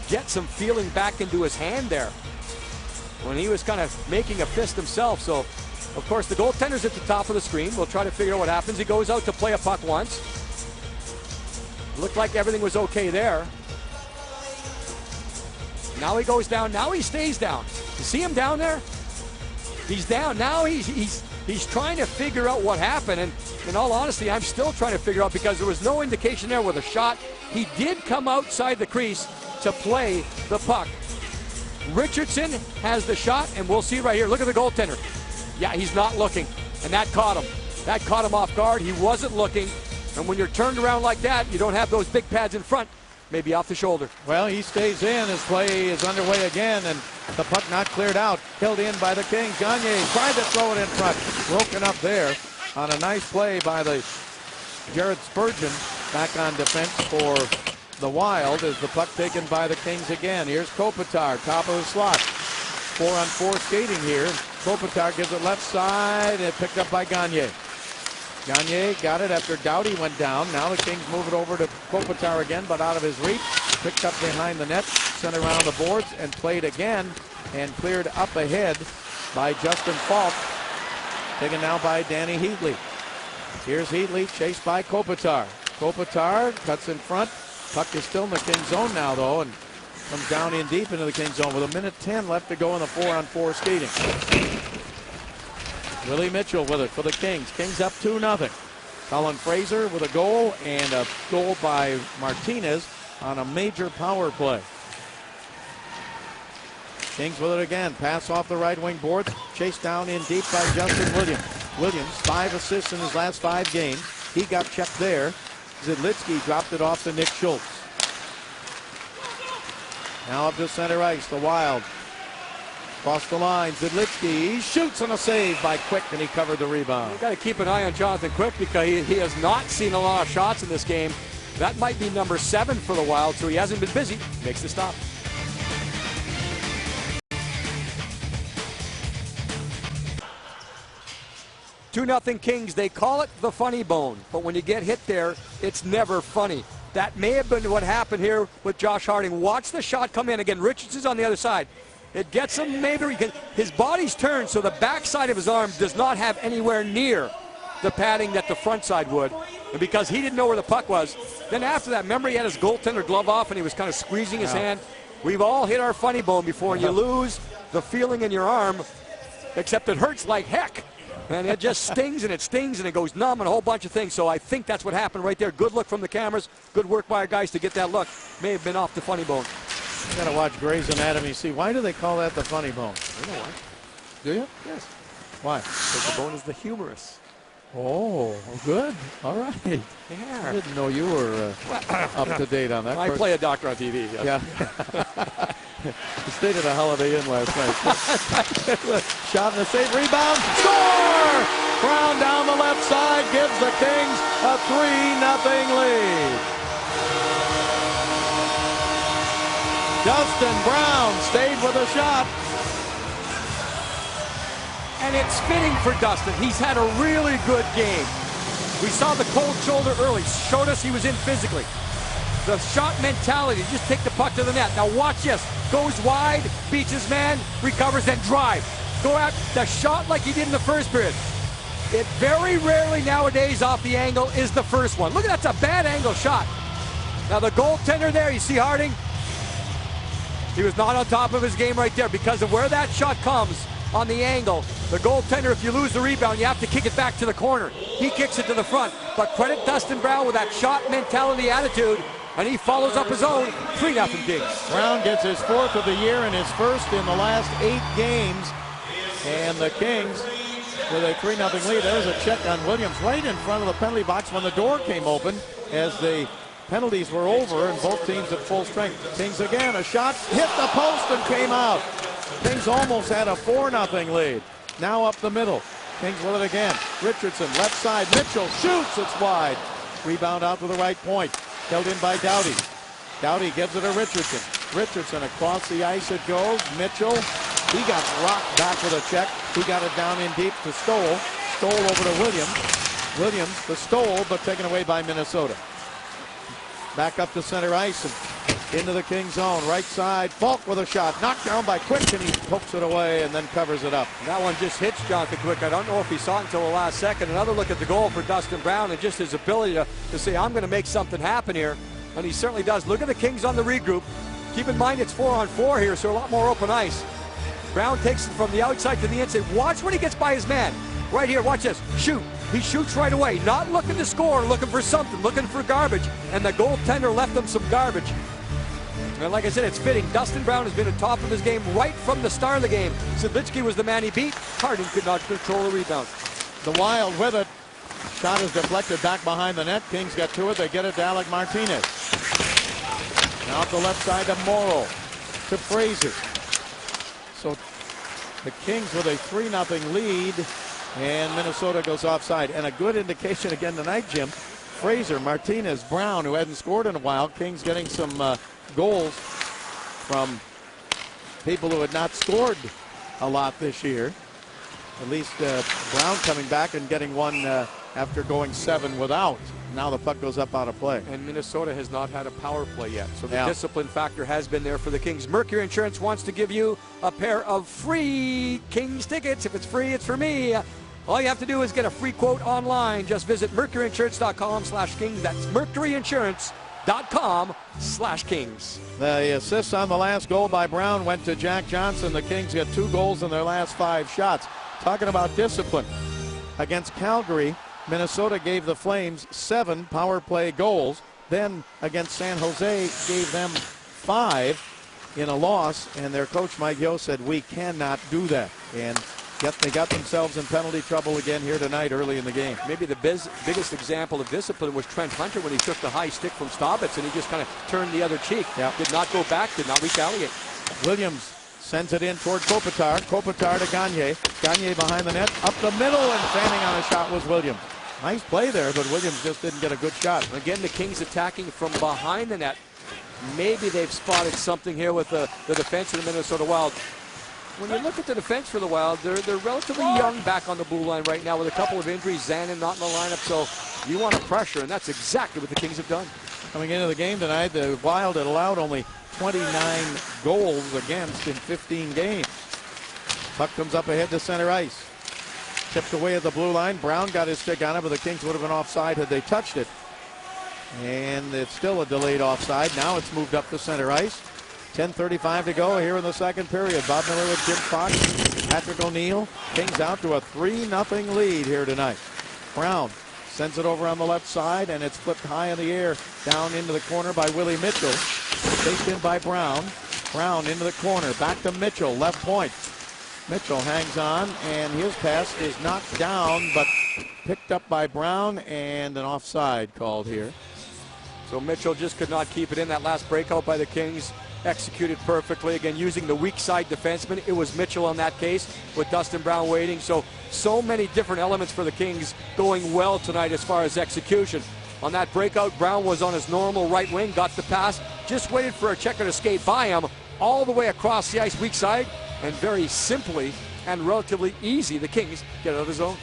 get some feeling back into his hand there when he was kind of making a fist himself. So, of course, the goaltender's at the top of the screen. We'll try to figure out what happens. He goes out to play a puck once. Looked like everything was okay there. Now he goes down. Now he stays down. You see him down there? He's down. Now he's trying to figure out what happened. And in all honesty, I'm still trying to figure out because there was no indication there with a shot. He did come outside the crease to play the puck. Richardson has the shot, and we'll see right here. Look at the goaltender. Yeah, he's not looking, and that caught him. That caught him off guard. He wasn't looking, and when you're turned around like that, you don't have those big pads in front. Maybe off the shoulder. Well, he stays in. His play is underway again, and the puck not cleared out. Held in by the Kings. Gagne tried to throw it in front. Broken up there on a nice play by the Jared Spurgeon. Back on defense for the Wild as the puck taken by the Kings again. Here's Kopitar, top of the slot. 4-on-4 skating here. Kopitar gives it left side and picked up by Gagne. Gagne got it after Doughty went down. Now the Kings move it over to Kopitar again, but out of his reach. Picked up behind the net, sent around the boards, and played again, and cleared up ahead by Justin Falk. Taken now by Danny Heatley. Here's Heatley, chased by Kopitar. Kopitar cuts in front. Puck is still in the Kings zone now, though, and comes down in deep into the Kings zone with 1:10 left to go in the 4-on-4 skating. Willie Mitchell with it for the Kings. Kings up 2-0. Colin Fraser with a goal, and a goal by Martinez on a major power play. Kings with it again. Pass off the right wing boards. Chased down in deep by Justin Williams. Williams, 5 assists in his last 5 games. He got checked there. Zidlitsky dropped it off to Nick Schultz. Now up to center ice, the Wild. Across the line, Zidlitsky, he shoots on a save by Quick, and he covered the rebound. You've got to keep an eye on Jonathan Quick because he has not seen a lot of shots in this game. That might be number 7 for the Wild, so he hasn't been busy. Makes the stop. "2-0 Kings. They call it the funny bone, but when you get hit there, it's never funny. That may have been what happened here with Josh Harding. Watch the shot come in. Again, Richardson's on the other side. It gets him, maybe his body's turned, so the backside of his arm does not have anywhere near the padding that the front side would. And because he didn't know where the puck was, then after that, remember he had his goaltender glove off and he was kind of squeezing his hand. We've all hit our funny bone before, and you lose the feeling in your arm, except it hurts like heck. And it just stings and it goes numb and a whole bunch of things. So I think that's what happened right there. Good look from the cameras. Good work by our guys to get that look. May have been off the funny bone. You gotta watch Grey's Anatomy. See, why do they call that the funny bone? You know why? Do you? Yes. Why? Because the bone is the humerus. Oh, good. All right. Yeah. I didn't know you were up to date on that. I play a doctor on TV. Yeah. He stayed at a Holiday Inn last night. Shot and a save, rebound, score! Brown down the left side gives the Kings a 3-0 lead. Dustin Brown stayed with a shot. And it's fitting for Dustin. He's had a really good game. We saw the cold shoulder early. Showed us he was in physically. The shot mentality, just take the puck to the net. Now watch this. Goes wide, beats his man, recovers, then drive. Go out the shot like he did in the first period. It very rarely nowadays off the angle is the first one. Look at that's a bad angle shot. Now the goaltender there, you see Harding? He was not on top of his game right there because of where that shot comes. on the angle. The goaltender, if you lose the rebound, you have to kick it back to the corner. He kicks it to the front. But credit Dustin Brown with that shot mentality attitude, and he follows up his own 3-0 Kings. Brown gets his 4th of the year and his 1st in the last 8 games. And the Kings with a 3-0 lead. There's a check on Williams right in front of the penalty box when the door came open as the penalties were over and both teams at full strength. Kings again, a shot, hit the post and came out. Kings almost had a 4-0 lead. Now up the middle. Kings with it again. Richardson, left side. Mitchell shoots. It's wide. Rebound out to the right point. Held in by Doughty. Doughty gives it to Richardson. Richardson across the ice it goes. Mitchell, he got rocked back with a check. He got it down in deep to Stoll. Stoll over to Williams. Williams, the Stoll, but taken away by Minnesota. Back up to center ice and into the King zone. Right side, Falk with a shot. Knocked down by Quick, and he pokes it away and then covers it up. That one just hits Jonathan Quick. I don't know if he saw it until the last second. Another look at the goal for Dustin Brown and just his ability to say, I'm going to make something happen here. And he certainly does. Look at the Kings on the regroup. Keep in mind it's 4-on-4 here, so a lot more open ice. Brown takes it from the outside to the inside. Watch when he gets by his man. Right here, watch this. Shoot. He shoots right away. Not looking to score, looking for something, looking for garbage. And the goaltender left him some garbage. And like I said, it's fitting. Dustin Brown has been at top of his game right from the start of the game. Sidlitsky was the man he beat. Harding could not control the rebound. The Wild with it. Shot is deflected back behind the net. Kings get to it. They get it to Alec Martinez. Now up the left side to Morrow. To Fraser. So the Kings with a 3-0 lead. And Minnesota goes offside. And a good indication again tonight, Jim. Fraser, Martinez, Brown, who hadn't scored in a while. Kings getting some goals from people who had not scored a lot this year. At least Brown coming back and getting one after going 7 without. Now the puck goes up out of play. And Minnesota has not had a power play yet. So the discipline factor has been there for the Kings. Mercury Insurance wants to give you a pair of free Kings tickets. If it's free, it's for me. All you have to do is get a free quote online. Just visit mercuryinsurance.com/Kings. That's mercuryinsurance.com/Kings. The assist on the last goal by Brown went to Jack Johnson. The Kings get 2 goals in their last 5 shots. Talking about discipline. Against Calgary, Minnesota gave the Flames 7 power play goals. Then against San Jose, gave them 5 in a loss. And their coach, Mike Yeo, said, we cannot do that. And yet they got themselves in penalty trouble again here tonight early in the game. Maybe the biggest example of discipline was Trent Hunter when he took the high stick from Staubitz and he just kind of turned the other cheek. Yep. Did not go back, did not retaliate. Williams sends it in toward Kopitar. Kopitar to Gagne. Gagne behind the net. Up the middle, and fanning on a shot was Williams. Nice play there, but Williams just didn't get a good shot. Again, the Kings attacking from behind the net. Maybe they've spotted something here with the defense of the Minnesota Wild. When you look at the defense for the Wild, they're relatively young back on the blue line right now with a couple of injuries. Zanin not in the lineup, so you want to pressure, and that's exactly what the Kings have done. Coming into the game tonight, the Wild had allowed only 29 goals against in 15 games. Puck comes up ahead to center ice. Tipped away at the blue line. Brown got his stick on it, but the Kings would have been offside had they touched it. And it's still a delayed offside. Now it's moved up to center ice. 10:35 to go here in the second period. Bob Miller with Jim Fox, Patrick O'Neill. Kings out to a 3-0 lead here tonight. Brown sends it over on the left side, and it's flipped high in the air down into the corner by Willie Mitchell. Chased in by Brown. Brown into the corner. Back to Mitchell, left point. Mitchell hangs on, and his pass is knocked down, but picked up by Brown, and an offside called here. So Mitchell just could not keep it in. That last breakout by the Kings executed perfectly. Again, using the weak side defenseman. It was Mitchell on that case with Dustin Brown waiting. So many different elements for the Kings going well tonight as far as execution. On that breakout, Brown was on his normal right wing, got the pass, just waited for a checker to skate by him all the way across the ice weak side, and very simply and relatively easy, the Kings get out of the zone.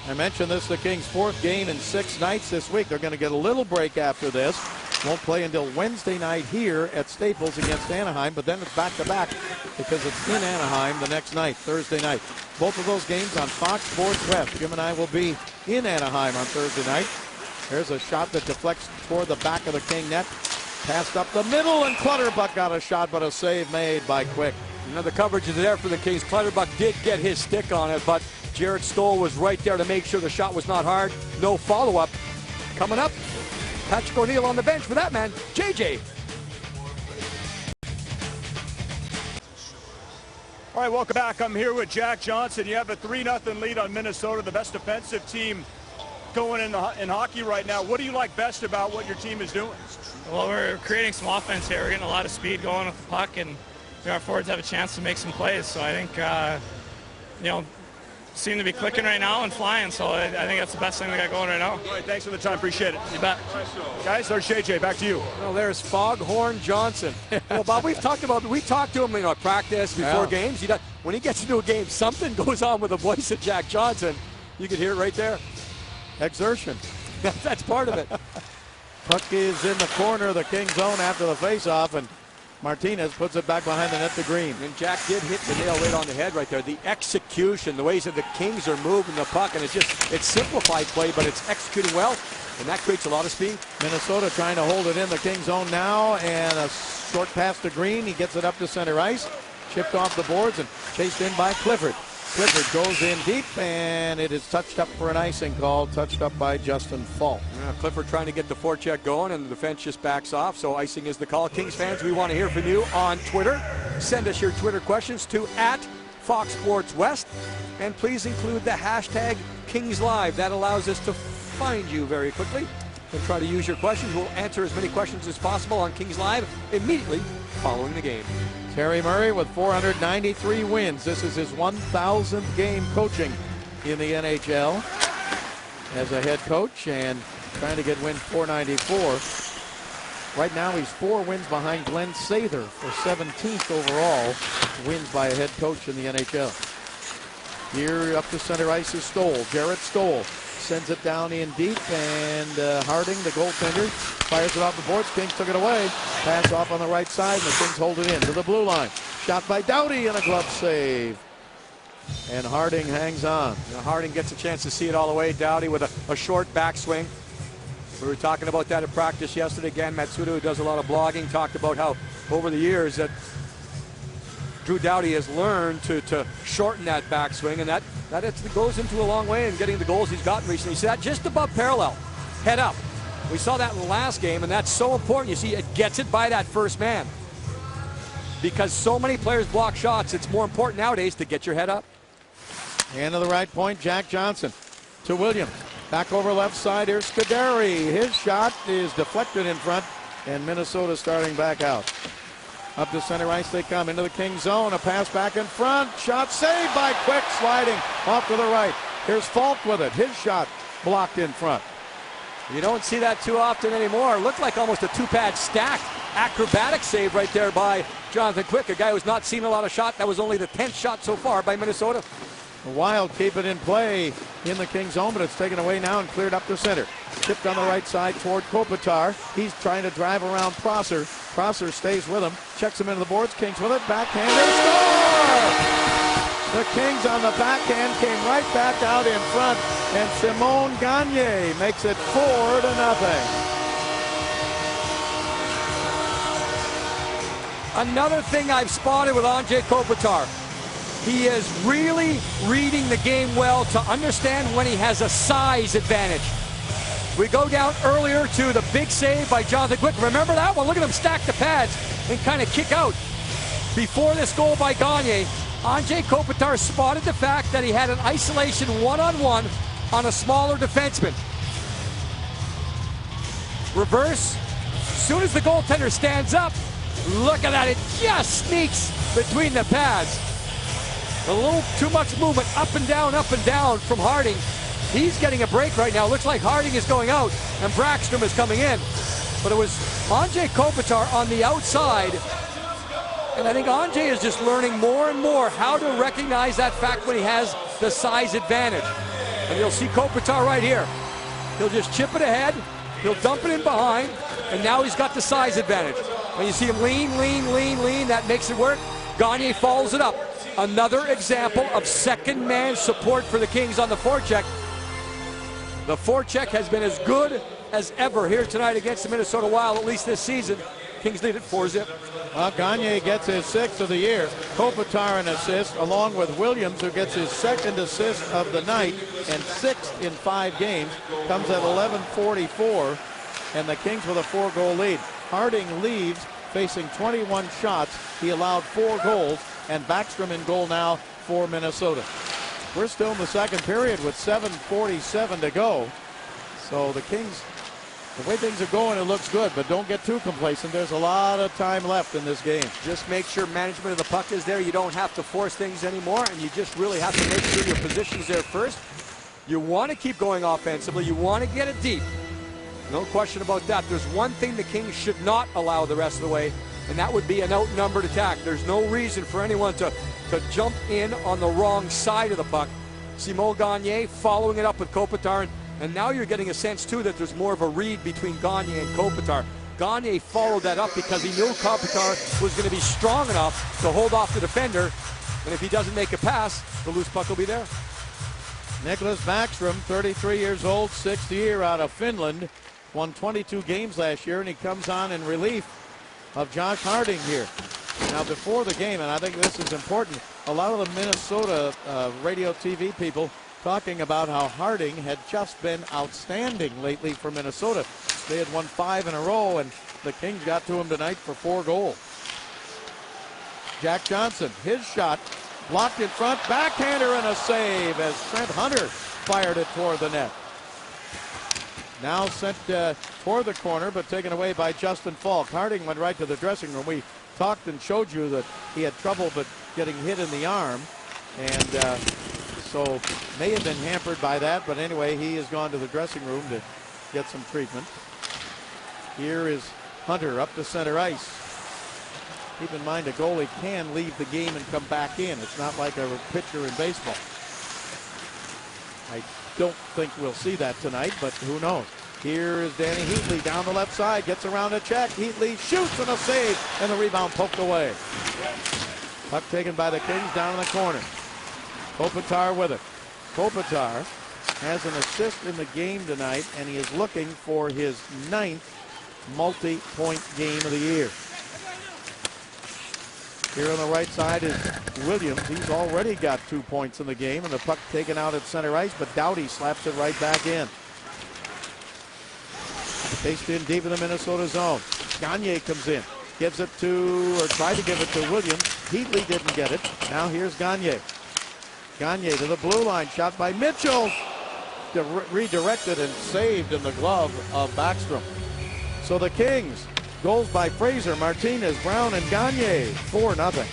I mentioned this, the Kings' 4th game in 6 nights this week. They're going to get a little break after this. Won't play until Wednesday night here at Staples against Anaheim, but then it's back-to-back because it's in Anaheim the next night, Thursday night. Both of those games on Fox Sports West. Jim and I will be in Anaheim on Thursday night. There's a shot that deflects toward the back of the King net. Passed up the middle, and Clutterbuck got a shot, but a save made by Quick. Another coverage is there for the Kings. Clutterbuck did get his stick on it, but Jarrett Stoll was right there to make sure the shot was not hard. No follow-up. Coming up, Patrick O'Neill on the bench for that man, JJ. All right, welcome back. I'm here with Jack Johnson. You have a 3-0 lead on Minnesota, the best defensive team going in hockey right now. What do you like best about what your team is doing? Well, we're creating some offense here. We're getting a lot of speed going with the puck, and our forwards have a chance to make some plays. So I think, seem to be clicking right now and flying. So I think that's the best thing we got going right now. All right, thanks for the time. Appreciate it. You bet. Guys, there's JJ. Back to you. Well, there's Foghorn Johnson. Well, Bob, we talked to him, at practice before games. When he gets into a game, something goes on with the voice of Jack Johnson. You can hear it right there. Exertion. That's part of it. Puck is in the corner of the King zone after the faceoff, and Martinez puts it back behind the net to Green. And Jack did hit the nail right on the head right there. The execution, the ways that the Kings are moving the puck, and it's simplified play, but it's executing well, and that creates a lot of speed. Minnesota trying to hold it in the King zone now, and a short pass to Green. He gets it up to center ice, chipped off the boards, and chased in by Clifford. Clifford goes in deep, and it is touched up for an icing call, touched up by Justin Falk. Yeah, Clifford trying to get the forecheck going, and the defense just backs off, so icing is the call. Kings fans, we want to hear from you on Twitter. Send us your Twitter questions to @FoxSportsWest, and please include the hashtag KingsLive. That allows us to find you very quickly and try to use your questions. We'll answer as many questions as possible on Kings Live immediately following the game. Terry Murray with 493 wins. This is his 1,000th game coaching in the NHL as a head coach, and trying to get win 494. Right now he's 4 wins behind Glenn Sather for 17th overall wins by a head coach in the NHL. Here up to center ice is Stoll. Jarrett Stoll sends it down in deep, and Harding, the goaltender, fires it off the boards. Kings took it away. Pass off on the right side, and the Kings hold it in to the blue line. Shot by Doughty, and a glove save. And Harding hangs on. Now Harding gets a chance to see it all the way. Doughty with a short backswing. We were talking about that at practice yesterday. Again, Matsuda, who does a lot of blogging, talked about how over the years that Drew Doughty has learned to shorten that backswing, and that goes into a long way in getting the goals he's gotten recently. You see that just above parallel, head up. We saw that in the last game, and that's so important. You see, it gets it by that first man. Because so many players block shots, it's more important nowadays to get your head up. And to the right point, Jack Johnson to Williams. Back over left side, here's Scuderi. His shot is deflected in front, and Minnesota starting back out. Up to center ice they come, into the King zone. A pass back in front. Shot saved by Quick, sliding off to the right. Here's Falk with it. His shot blocked in front. You don't see that too often anymore. It looked like almost a two-pad stacked acrobatic save right there by Jonathan Quick, a guy who's not seen a lot of shot. That was only the 10th shot so far by Minnesota. The Wild keep it in play in the King zone, but it's taken away now and cleared up to center. Tipped on the right side toward Kopitar. He's trying to drive around Prosser. Prosser stays with him, checks him into the boards. Kings with it, backhand, they score! The Kings on the backhand came right back out in front, and Simon Gagne makes it 4-0. Another thing I've spotted with Andrei Kopitar, he is really reading the game well to understand when he has a size advantage. We go down earlier to the big save by Jonathan Quick. Remember that one? Look at him stack the pads and kind of kick out. Before this goal by Gagne, Andrei Kopitar spotted the fact that he had an isolation one-on-one on a smaller defenseman. Reverse. As soon as the goaltender stands up, look at that. It just sneaks between the pads. A little too much movement up and down from Harding. He's getting a break right now. Looks like Harding is going out and Braxton is coming in. But it was Andrei Kopitar on the outside. And I think Andrei is just learning more and more how to recognize that fact when he has the size advantage. And you'll see Kopitar right here. He'll just chip it ahead. He'll dump it in behind. And now he's got the size advantage. When you see him lean, that makes it work. Gagne follows it up. Another example of second man support for the Kings on the forecheck. The forecheck has been as good as ever here tonight against the Minnesota Wild, at least this season. Kings lead at 4-0. Well, Gagne gets his 6th of the year. Kopitar an assist, along with Williams, who gets his 2nd assist of the night and 6th in 5 games. Comes at 11:44, and the Kings with a 4-goal lead. Harding leaves, facing 21 shots. He allowed 4 goals, and Backstrom in goal now for Minnesota. We're still in the second period with 7:47 to go. So the Kings, the way things are going, it looks good, but don't get too complacent. There's a lot of time left in this game. Just make sure management of the puck is there. You don't have to force things anymore, and you just really have to make sure your position's there first. You want to keep going offensively. You want to get it deep. No question about that. There's one thing the Kings should not allow the rest of the way, and that would be an outnumbered attack. There's no reason for anyone to jump in on the wrong side of the puck. Simon Gagne following it up with Kopitar, and now you're getting a sense, too, that there's more of a read between Gagne and Kopitar. Gagne followed that up because he knew Kopitar was going to be strong enough to hold off the defender, and if he doesn't make a pass, the loose puck will be there. Nicholas Backstrom, 33 years old, 6th year out of Finland, won 22 games last year, and he comes on in relief of Josh Harding here. Now, before the game, and I think this is important, a lot of the Minnesota radio TV people talking about how Harding had just been outstanding lately for Minnesota. They had won 5 in a row, and the Kings got to him tonight for 4 goals. Jack Johnson, his shot, blocked in front, backhander and a save as Trent Hunter fired it toward the net. Now sent toward the corner, but taken away by Justin Falk. Harding went right to the dressing room. We talked and showed you that he had trouble but getting hit in the arm, and so may have been hampered by that, but anyway, he has gone to the dressing room to get some treatment. Here is Hunter up to center ice. Keep in mind, a goalie can leave the game and come back in. It's not like a pitcher in baseball. I don't think we'll see that tonight, but who knows. Here is Danny Heatley down the left side, gets around a check. Heatley shoots and a save, and the rebound poked away. Puck taken by the Kings down in the corner. Kopitar with it. Kopitar has an assist in the game tonight, and he is looking for his 9th multi-point game of the year. Here on the right side is Williams. He's already got 2 points in the game, and the puck taken out at center ice, but Doughty slaps it right back in. Faced in deep in the Minnesota zone. Gagne comes in, gives it to, or tried to give it to Williams. Heatley didn't get it. Now here's Gagne. Gagne to the blue line, shot by Mitchell. Redirected and saved in the glove of Backstrom. So the Kings, goals by Fraser, Martinez, Brown, and Gagne, 4-0.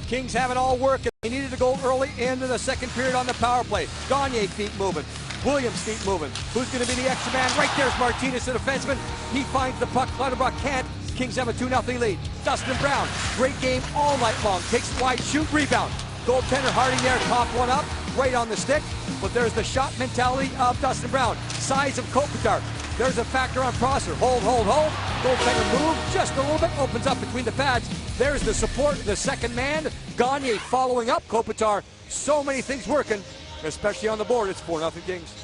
Kings have it all working. They needed to go early into the second period on the power play. Gagne feet moving. Williams feet moving. Who's going to be the extra man? Right there's Martinez, the defenseman. He finds the puck. Clutterbuck can't. Kings have a 2-0 lead. Dustin Brown, great game all night long. Takes wide, shoot, rebound. Goaltender Harding there, top one up, right on the stick. But there's the shot mentality of Dustin Brown. Size of Kopitar. There's a factor on Prosser. Hold. Goaltender move just a little bit, opens up between the pads. There's the support, the second man. Gagne following up Kopitar. So many things working, especially on the board. It's 4-0 Kings.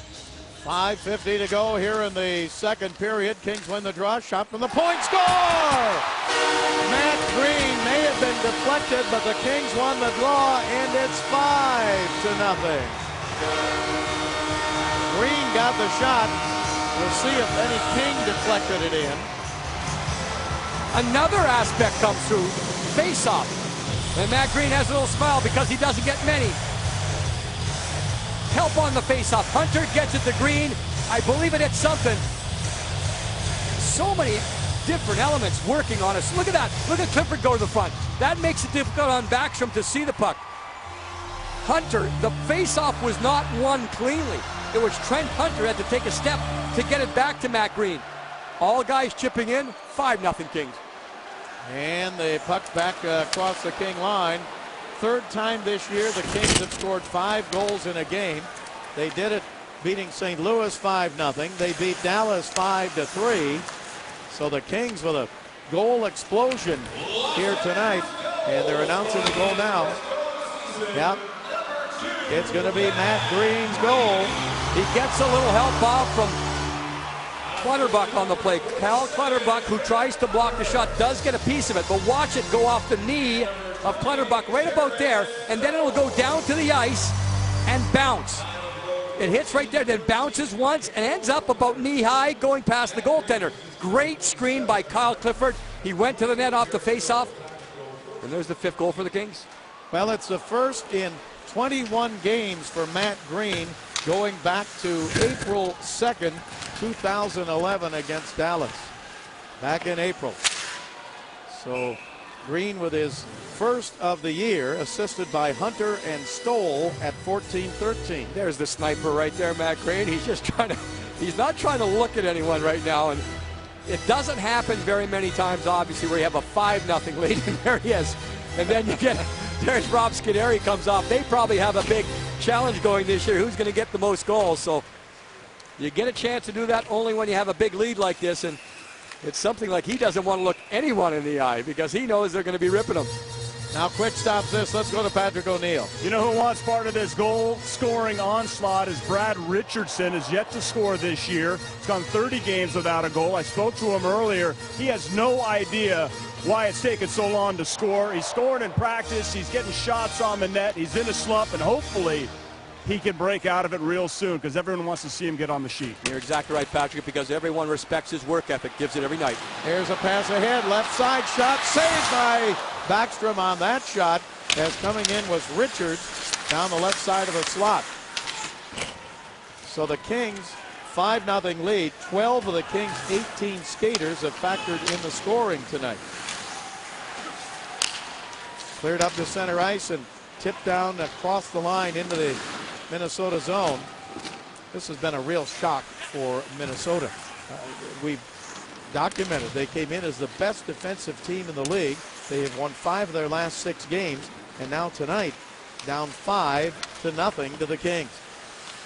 5:50 to go here in the second period. Kings win the draw. Shot from the point. Score! Matt Green may have been deflected, but the Kings won the draw, and it's 5-0. Green got the shot. We'll see if any King deflected it in. Another aspect comes through. Face-off. And Matt Green has a little smile because he doesn't get many. Help on the face-off. Hunter gets it to Green. I believe it hits something. So many different elements working on us. Look at that. Look at Clifford go to the front. That makes it difficult on Backstrom to see the puck. Hunter, the face-off was not won cleanly. It was Trent Hunter had to take a step to get it back to Matt Green. All guys chipping in. 5-0 Kings. And the puck's back across the King line. Third time this year the Kings have scored 5 goals in a game. They did it beating St. Louis 5-0. They beat Dallas 5-3. So the Kings with a goal explosion here tonight. And they're announcing the goal now. Yep. It's going to be Matt Green's goal. He gets a little help off from Clutterbuck on the play. Cal Clutterbuck, who tries to block the shot, does get a piece of it, but watch it go off the knee of Clutterbuck right about there, and then it'll go down to the ice and bounce. It hits right there, then bounces once and ends up about knee-high going past the goaltender. Great screen by Kyle Clifford. He went to the net off the face-off, and there's the 5th goal for the Kings. Well, it's the first in 21 games for Matt Green, going back to April 2nd, 2011 against Dallas. Back in April. So Green with his first of the year, assisted by Hunter and Stoll at 14-13. There's the sniper right there, Matt Green. He's just he's not trying to look at anyone right now. And it doesn't happen very many times, obviously, where you have a 5-0 lead, and there he is. And then you get, there's Rob Scuderi comes off. They probably have a big challenge going this year. Who's going to get the most goals? So you get a chance to do that only when you have a big lead like this. And it's something like he doesn't want to look anyone in the eye because he knows they're going to be ripping him. Now quick stops this. Let's go to Patrick O'Neill. You know who wants part of this goal-scoring onslaught is Brad Richardson, is yet to score this year. He's gone 30 games without a goal. I spoke to him earlier. He has no idea why it's taken so long to score. He's scoring in practice. He's getting shots on the net. He's in a slump, and hopefully he can break out of it real soon because everyone wants to see him get on the sheet. You're exactly right, Patrick, because everyone respects his work ethic, gives it every night. Here's a pass ahead, left side shot, saved by Backstrom on that shot, as coming in was Richards down the left side of the slot. So the Kings, 5-0 lead. 12 of the Kings' 18 skaters have factored in the scoring tonight. Cleared up to center ice and tipped down across the line into the Minnesota zone. This has been a real shock for Minnesota. We've documented they came in as the best defensive team in the league. They have won 5 of their last 6 games, and now tonight down 5-0 to the Kings.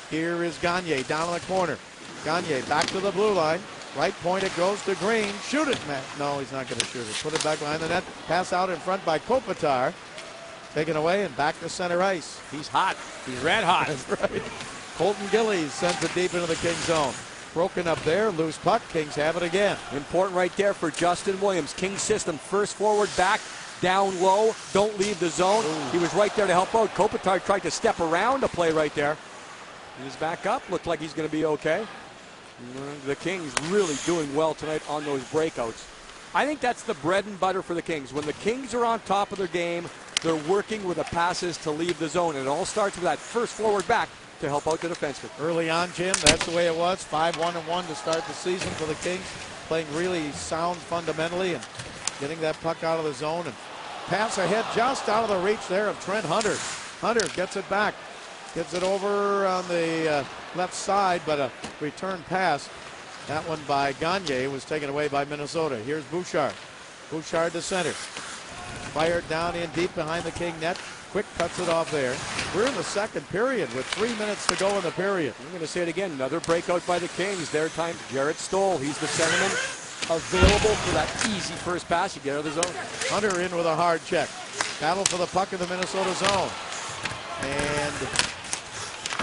Here is Gagne down in the corner. Gagne back to the blue line. Right point, it goes to Green. Shoot it, Matt. No, he's not going to shoot it. Put it back behind the net. Pass out in front by Kopitar. Taken away and back to center ice. He's hot. He's red hot. That's right. Colton Gillies sends it deep into the Kings zone. Broken up there, loose puck. Kings have it again. Important right there for Justin Williams. Kings system, first forward back, down low, don't leave the zone. Ooh. He was right there to help out. Kopitar tried to step around a play right there. He's back up. Looked like he's going to be okay. The Kings really doing well tonight on those breakouts. I think that's the bread and butter for the Kings. When the Kings are on top of their game, they're working with the passes to leave the zone. And it all starts with that first forward back to help out the defenseman. Early on, Jim, that's the way it was. 5-1-1 to start the season for the Kings. Playing really sound fundamentally and getting that puck out of the zone. And pass ahead just out of the reach there of Trent Hunter. Hunter gets it back. Gets it over on the left side, but a return pass. That one by Gagne was taken away by Minnesota. Here's Bouchard. Bouchard to center. Fired down in deep behind the King net. Quick cuts it off there. We're in the second period with 3 minutes to go in the period. I'm going to say it again. Another breakout by the Kings. Their time, Jarrett Stoll. He's the centerman available for that easy first pass. You get out of the zone. Hunter in with a hard check. Battle for the puck in the Minnesota zone. And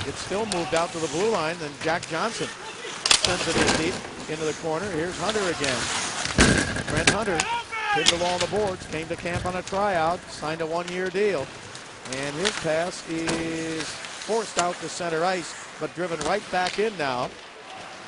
it's still moved out to the blue line. Then Jack Johnson sends it in deep into the corner. Here's Hunter again. Trent Hunter pinned along the boards. Came to camp on a tryout. Signed a 1-year deal. And his pass is forced out to center ice, but driven right back in now.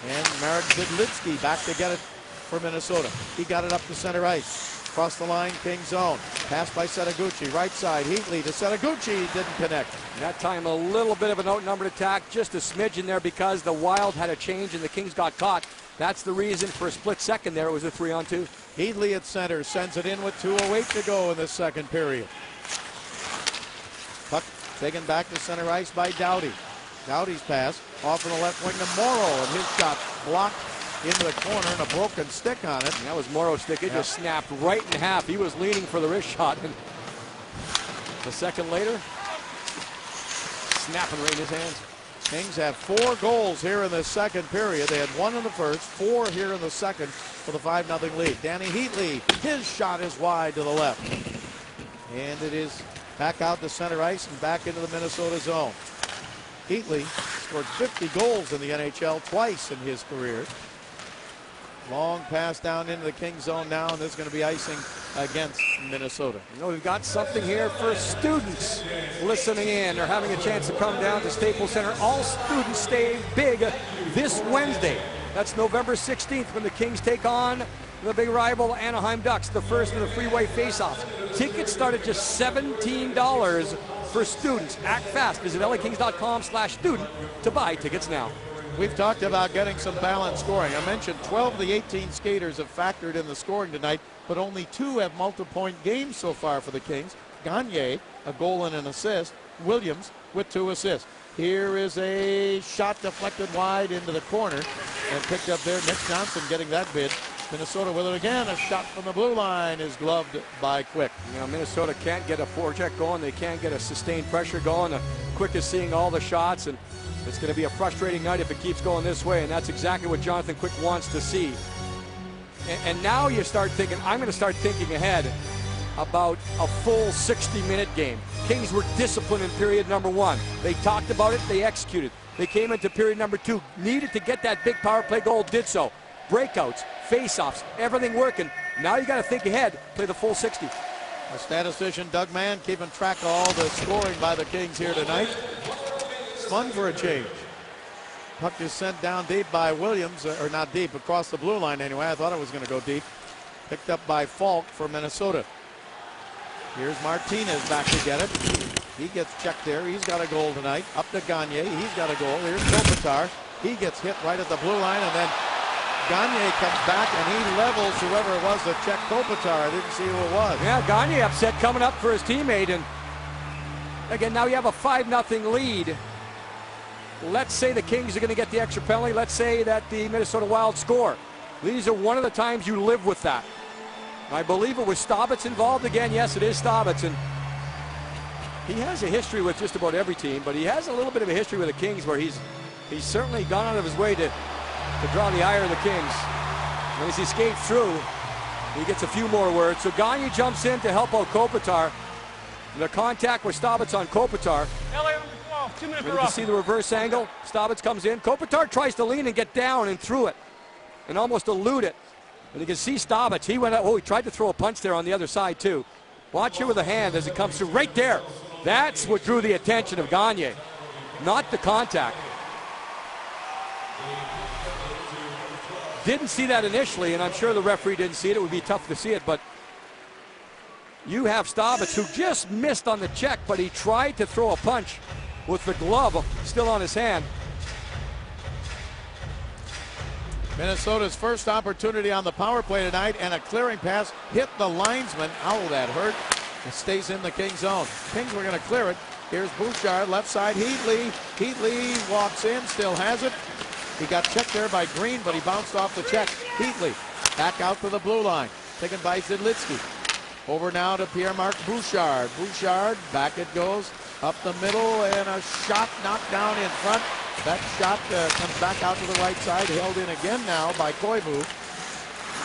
And Marek Zidlitsky back to get it for Minnesota. He got it up to center ice. Across the line, King zone. Pass by Setaguchi. Right side, Heatley to Setaguchi. Didn't connect. That time a little bit of an outnumbered attack. Just a smidge in there because the Wild had a change and the Kings got caught. That's the reason for a split second there. It was a 3-on-2. Heatley at center sends it in with 2:08 to go in the second period. Puck taken back to center ice by Doughty. Doughty's pass off on the left wing to Morrow, and his shot blocked into the corner and a broken stick on it. And that was Morrow's stick. It just snapped right in half. He was leaning for the wrist shot. And a second later, snapping right in his hands. Kings have 4 goals here in the second period. They had 1 in the first, 4 here in the second for the 5-0 lead. Danny Heatley, his shot is wide to the left. And it is back out to center ice and back into the Minnesota zone. Heatley scored 50 goals in the NHL twice in his career. Long pass down into the Kings zone now, and there's going to be icing against Minnesota. You know, we've got something here for students listening in or having a chance to come down to Staples Center. All students stay big this Wednesday. That's November 16th when the Kings take on the big rival Anaheim Ducks, the first of the freeway faceoffs. Tickets start at just $17 for students. Act fast. Visit lakings.com/student to buy tickets now. We've talked about getting some balanced scoring. I mentioned 12 of the 18 skaters have factored in the scoring tonight, but only 2 have multi-point games so far for the Kings. Gagne, a goal and an assist. Williams with 2 assists. Here is a shot deflected wide into the corner and picked up there. Nick Johnson getting that bid. Minnesota with it again. A shot from the blue line is gloved by Quick. You know, Minnesota can't get a forecheck going. They can't get a sustained pressure going. Quick is seeing all the shots, and it's going to be a frustrating night if it keeps going this way, and that's exactly what Jonathan Quick wants to see. And now you start thinking, I'm going to start thinking ahead about a full 60-minute game. Kings were disciplined in period number 1. They talked about it, they executed. They came into period number 2, needed to get that big power play goal, did so. Breakouts, face-offs, everything working. Now you got to think ahead, play the full 60. Our statistician Doug Mann keeping track of all the scoring by the Kings here tonight. It's fun for a change. Puck is sent down deep by Williams, or not deep, across the blue line anyway. I thought it was going to go deep. Picked up by Falk for Minnesota. Here's Martinez back to get it. He gets checked there. He's got a goal tonight. Up to Gagne. He's got a goal. Here's Kopitar. He gets hit right at the blue line, and then Gagne comes back and he levels whoever it was that checked Kopitar. I didn't see who it was. Yeah, Gagne upset coming up for his teammate, and again, now you have a 5-0 lead. Let's say the Kings are going to get the extra penalty. Let's say that the Minnesota Wild score. These are one of the times you live with that. I believe it was Staubitz involved again. Yes, it is Staubitz, and he has a history with just about every team, but he has a little bit of a history with the Kings where he's certainly gone out of his way to draw the ire of the Kings. And as he skates through, he gets a few more words. So Gagne jumps in to help out Kopitar. The contact with Staubitz on Kopitar. 2 minutes You can see the reverse angle. Staubitz comes in. Kopitar tries to lean and get down and through it and almost elude it. And you can see Staubitz. He went out. Oh, he tried to throw a punch there on the other side too. Watch here with the hand as it comes through right there. That's what drew the attention of Gagne, not the contact. Didn't see that initially, and I'm sure the referee didn't see it. It would be tough to see it, but you have Staubitz, who just missed on the check, but he tried to throw a punch with the glove still on his hand. Minnesota's first opportunity on the power play tonight, and a clearing pass hit the linesman. Ow, that hurt. It stays in the Kings zone. Kings were going to clear it. Here's Bouchard, left side, Heatley. Heatley walks in, still has it. He got checked there by Green, but he bounced off the check. Heatley back out to the blue line, taken by Zidlitsky. Over now to Pierre-Marc Bouchard. Bouchard, back it goes, up the middle, and a shot knocked down in front. That shot comes back out to the right side, held in again now by Koivu.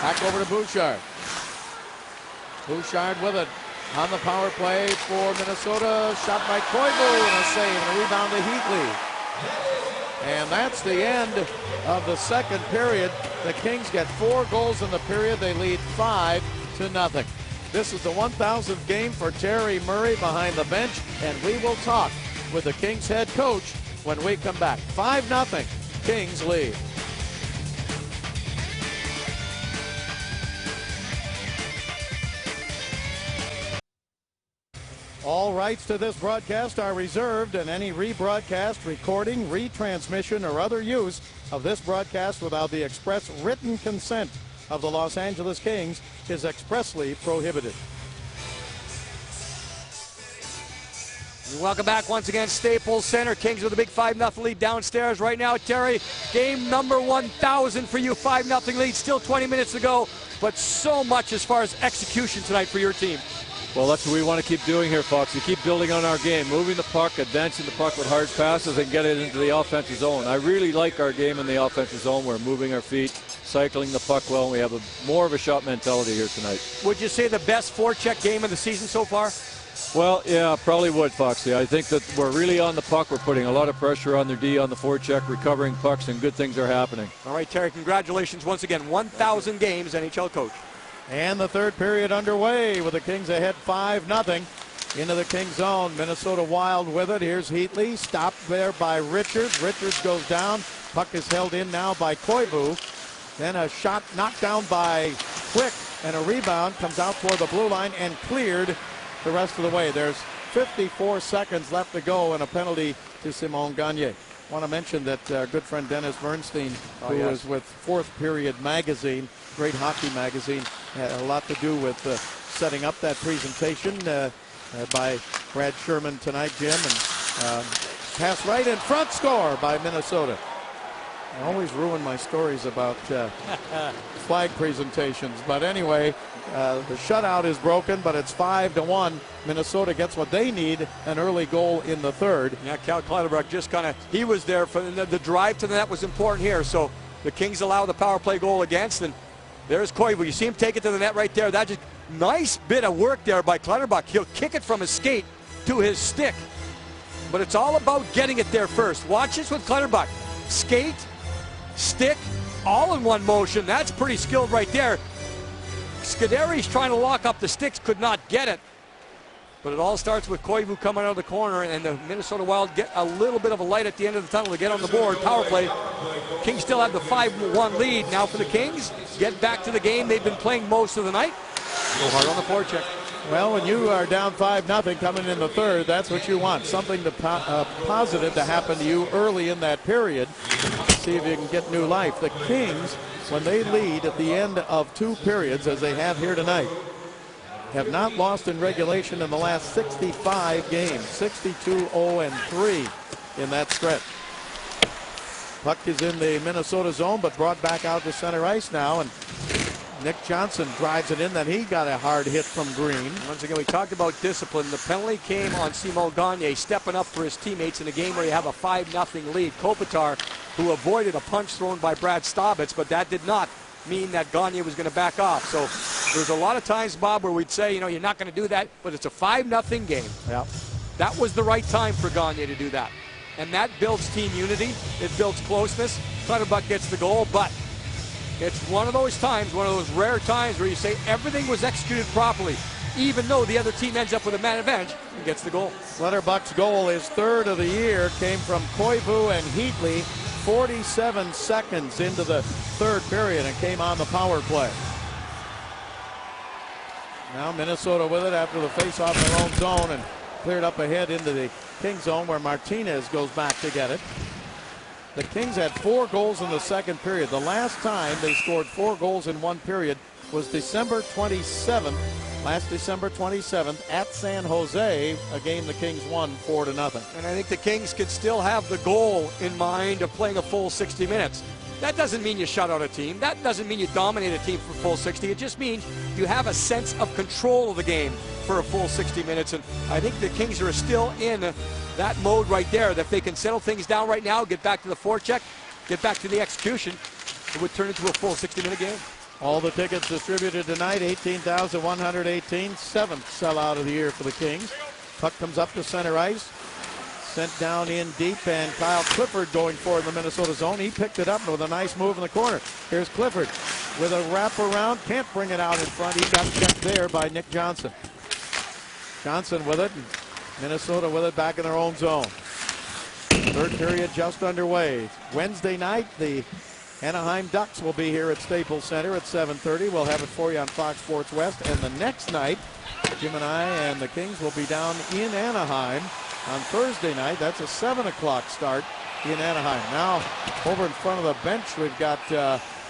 Back over to Bouchard. Bouchard with it on the power play for Minnesota. Shot by Koivu and a save and a rebound to Heatley. And that's the end of the second period. The Kings get 4 goals in the period. They lead 5-0. This is the 1,000th game for Terry Murray behind the bench, and we will talk with the Kings head coach when we come back. 5-0, Kings lead. All rights to this broadcast are reserved, and any rebroadcast, recording, retransmission, or other use of this broadcast without the express written consent of the Los Angeles Kings is expressly prohibited. Welcome back once again, Staples Center. Kings with a big 5-0 lead downstairs right now. Terry, game number 1,000 for you. 5-0 lead, still 20 minutes to go, but so much as far as execution tonight for your team. Well, that's what we want to keep doing here, Fox. We keep building on our game, moving the puck, advancing the puck with hard passes, and get it into the offensive zone. I really like our game in the offensive zone. We're moving our feet, cycling the puck well, and we have more of a shot mentality here tonight. Would you say the best forecheck game of the season so far? Well, yeah, probably would, Foxy. I think that we're really on the puck. We're putting a lot of pressure on their D on the forecheck, recovering pucks, and good things are happening. All right, Terry, congratulations once again. 1,000 games, NHL coach. And the third period underway with the Kings ahead 5-0 into the Kings zone. Minnesota Wild with it. Here's Heatley, stopped there by Richards. Richards goes down. Puck is held in now by Koivu. Then a shot knocked down by Quick, and a rebound comes out toward the blue line and cleared the rest of the way. There's 54 seconds left to go and a penalty to Simon Gagne. I want to mention that our good friend Dennis Bernstein, who is with Fourth Period Magazine, great hockey magazine, had a lot to do with setting up that presentation by Brad Sherman tonight, Jim. And pass right in front, score by Minnesota. I always ruin my stories about flag presentations. But anyway, the shutout is broken, but it's 5-1. Minnesota gets what they need, an early goal in the third. Yeah, Cal Kleiderbach just kind of, he was there for the drive to the net was important here. So the Kings allow the power play goal against, and there's Koivu. You see him take it to the net right there. That just nice bit of work there by Kleiderbach. He'll kick it from his skate to his stick. But it's all about getting it there first. Watch this with Kleiderbach. Skate, stick, all in one motion. That's pretty skilled right there. Scuderi's trying to lock up the sticks, could not get it. But it all starts with Koivu coming out of the corner, and the Minnesota Wild get a little bit of a light at the end of the tunnel to get on the board. Power play. Kings still have the 5-1 lead. Now for the Kings, get back to the game. They've been playing most of the night. Go hard on the forecheck. Well, when you are down 5-0 coming in the third, that's what you want. Something positive to happen to you early in that period. See if you can get new life. The Kings, when they lead at the end of two periods, as they have here tonight, have not lost in regulation in the last 65 games. 62-0-3 in that stretch. Puck is in the Minnesota zone, but brought back out to center ice now. And Nick Johnson drives it in. Then he got a hard hit from Green. Once again, we talked about discipline. The penalty came on Simon Gagne stepping up for his teammates in a game where you have a 5-0 lead. Kopitar, who avoided a punch thrown by Brad Staubitz, but that did not mean that Gagne was going to back off. So there's a lot of times, Bob, where we'd say, you know, you're not going to do that, but it's a 5-0 game. Yeah. That was the right time for Gagne to do that. And that builds team unity. It builds closeness. Clutterbuck gets the goal, but it's one of those times, one of those rare times where you say everything was executed properly. Even though the other team ends up with a man advantage, he gets the goal. Clutterbuck's goal, his third of the year, came from Koivu and Heatley 47 seconds into the third period and came on the power play. Now Minnesota with it after the face-off in their own zone and cleared up ahead into the Kings zone where Martinez goes back to get it. The Kings had 4 goals in the second period. The last time they scored 4 goals in one period was December 27th, last December 27th at San Jose, a game the Kings won 4-0. And I think the Kings could still have the goal in mind of playing a full 60 minutes. That doesn't mean you shut out a team. That doesn't mean you dominate a team for full 60. It just means you have a sense of control of the game for a full 60 minutes. And I think the Kings are still in that mode right there, that if they can settle things down right now, get back to the forecheck, get back to the execution, it would turn into a full 60-minute game. All the tickets distributed tonight, 18,118, 7th sellout of the year for the Kings. Puck comes up to center ice, sent down in deep, and Kyle Clifford going for it in the Minnesota zone. He picked it up with a nice move in the corner. Here's Clifford with a wraparound, can't bring it out in front. He got checked there by Nick Johnson. Johnson with it, and Minnesota with it back in their own zone. Third period just underway. Wednesday night, the Anaheim Ducks will be here at Staples Center at 7:30. We'll have it for you on Fox Sports West. And the next night, Jim and I and the Kings will be down in Anaheim on Thursday night. That's a 7 o'clock start in Anaheim. Now, over in front of the bench, we've got,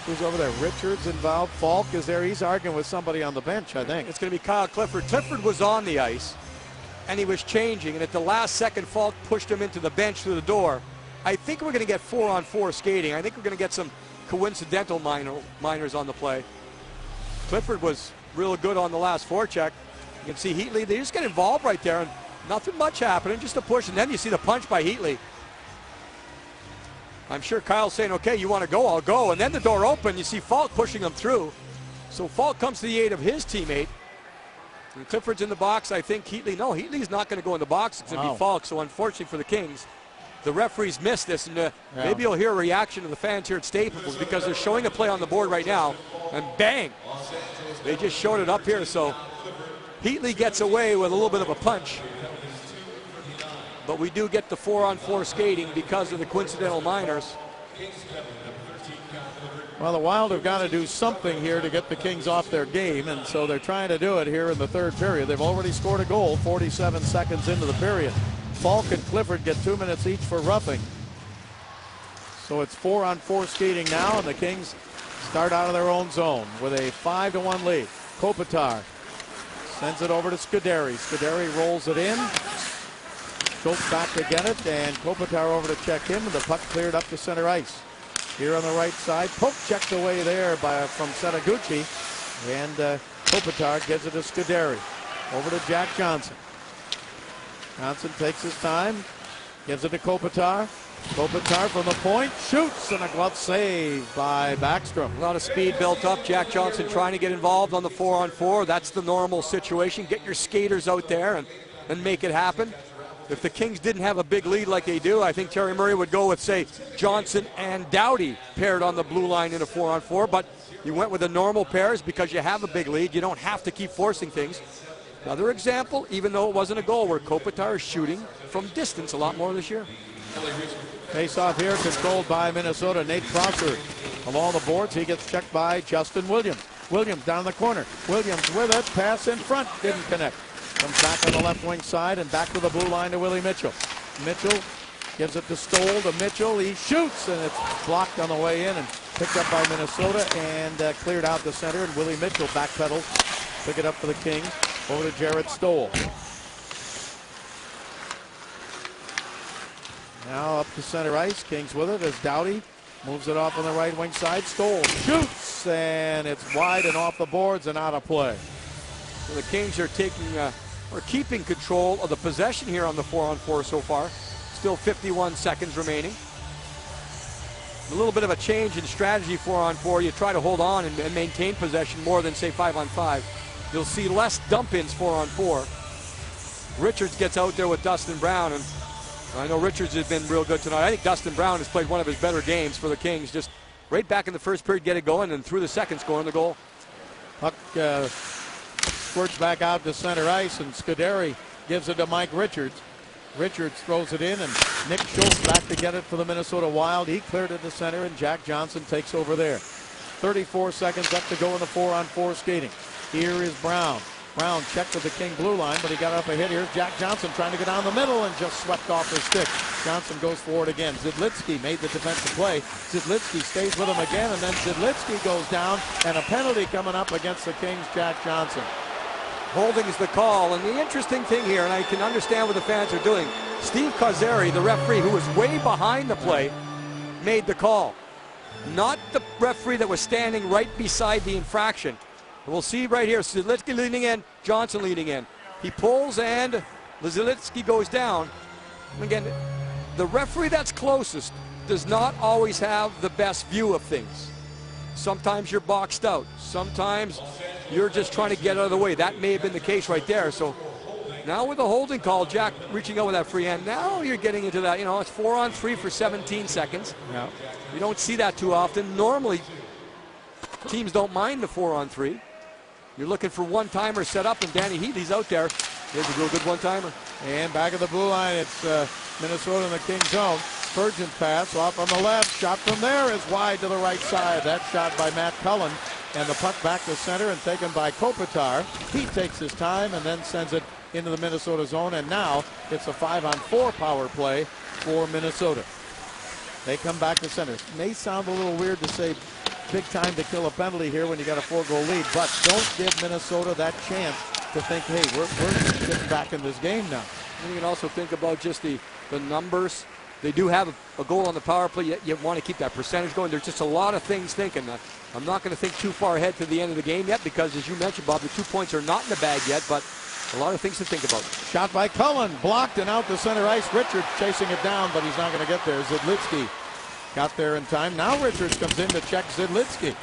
who's over there? Richards involved. Falk is there. He's arguing with somebody on the bench, I think. It's going to be Kyle Clifford. Clifford was on the ice, and he was changing. And at the last second, Falk pushed him into the bench through the door. I think we're going to get 4-on-4 skating. I think we're going to get some coincidental minors on the play. Clifford was real good on the last forecheck. You can see Heatley, they just get involved right there, and nothing much happening, just a push, and then you see the punch by Heatley. I'm sure Kyle's saying, okay, you want to go, I'll go. And then the door opened, you see Falk pushing him through. So Falk comes to the aid of his teammate. When Clifford's in the box, I think Heatley's not going to go in the box. It's going to be Falk. So unfortunately for the Kings, the referees missed this, and maybe you'll hear a reaction of the fans here at Staples because they're showing a play on the board right now, and bang, they just showed it up here. So Heatley gets away with a little bit of a punch, but we do get the 4-on-4 skating because of the coincidental minors. Well, the Wild have got to do something here to get the Kings off their game, and so they're trying to do it here in the third period. They've already scored a goal 47 seconds into the period. Falk and Clifford get 2 minutes each for roughing. So it's 4-on-4 skating now, and the Kings start out of their own zone with a 5-1 lead. Kopitar sends it over to Scuderi. Scuderi rolls it in. Schultz back to get it, and Kopitar over to check him, and the puck cleared up to center ice. Here on the right side, poke checked away there from Setaguchi, and Kopitar gives it to Scuderi. Over to Jack Johnson. Johnson takes his time, gives it to Kopitar. Kopitar from the point, shoots, and a glove save by Backstrom. A lot of speed built up. Jack Johnson trying to get involved on the 4-on-4. That's the normal situation. Get your skaters out there and make it happen. If the Kings didn't have a big lead like they do, I think Terry Murray would go with, say, Johnson and Doughty paired on the blue line in a 4-on-4. But you went with the normal pairs because you have a big lead. You don't have to keep forcing things. Another example, even though it wasn't a goal, where Kopitar is shooting from distance a lot more this year. Face off here controlled by Minnesota. Nate Prosser along the boards. He gets checked by Justin Williams. Williams down the corner. Williams with it. Pass in front. Didn't connect. Comes back on the left wing side and back to the blue line to Willie Mitchell. Mitchell gives it to Stoll to Mitchell. He shoots, and it's blocked on the way in and picked up by Minnesota and cleared out the center. And Willie Mitchell backpedals. Pick it up for the Kings. Over to Jared Stoll. Now up to center ice. Kings with it as Doughty moves it off on the right wing side. Stoll shoots, and it's wide and off the boards and out of play. So the Kings are keeping control of the possession here on the 4-on-4 so far. Still 51 seconds remaining. A little bit of a change in strategy 4-on-4. You try to hold on and maintain possession more than, say, 5-on-5. You'll see less dump-ins 4-on-4. Richards gets out there with Dustin Brown, and I know Richards has been real good tonight. I think Dustin Brown has played one of his better games for the Kings. Just right back in the first period, get it going, and through the second, scoring the goal. Puck squirts back out to center ice, and Scuderi gives it to Mike Richards. Richards throws it in, and Nick Schultz back to get it for the Minnesota Wild. He cleared it to center, and Jack Johnson takes over there. 34 seconds up to go in the 4-on-4 skating. Here is Brown. Brown checked with the King blue line, but he got up ahead. Here's Jack Johnson trying to get down the middle and just swept off his stick. Johnson goes forward again. Zidlitsky made the defensive play. Zidlitsky stays with him again, and then Zidlitsky goes down, and a penalty coming up against the Kings, Jack Johnson. Holding is the call, and the interesting thing here, and I can understand what the fans are doing, Steve Kozeri, the referee, who was way behind the play, made the call. Not the referee that was standing right beside the infraction. We'll see right here, Zidlitsky leaning in, Johnson leaning in. He pulls and Zidlitsky goes down. Again, the referee that's closest does not always have the best view of things. Sometimes you're boxed out. Sometimes you're just trying to get out of the way. That may have been the case right there. So now with the holding call, Jack reaching out with that free hand, now you're getting into that, it's 4-on-3 for 17 seconds. Yeah. You don't see that too often. Normally, teams don't mind the 4-on-3. You're looking for one-timer set up, and Danny Heatley's out there. There's a real good one-timer. And back at the blue line, it's Minnesota in the King zone. Spurgeon pass off on the left. Shot from there is wide to the right side. That shot by Matt Cullen. And the puck back to center and taken by Kopitar. He takes his time and then sends it into the Minnesota zone. And now it's a 5-on-4 power play for Minnesota. They come back to center. It may sound a little weird to say big time to kill a penalty here when you got a 4-goal lead, but don't give Minnesota that chance to think, hey, we're getting back in this game now. And you can also think about just the numbers. They do have a goal on the power play. You want to keep that percentage going. There's just a lot of things thinking. I'm not going to think too far ahead to the end of the game yet because, as you mentioned, Bob, the 2 points are not in the bag yet, but a lot of things to think about. Shot by Cullen, blocked and out to center ice. Richards chasing it down, but he's not going to get there. Zidlitsky got there in time. Now Richards comes in to check Zidlitsky.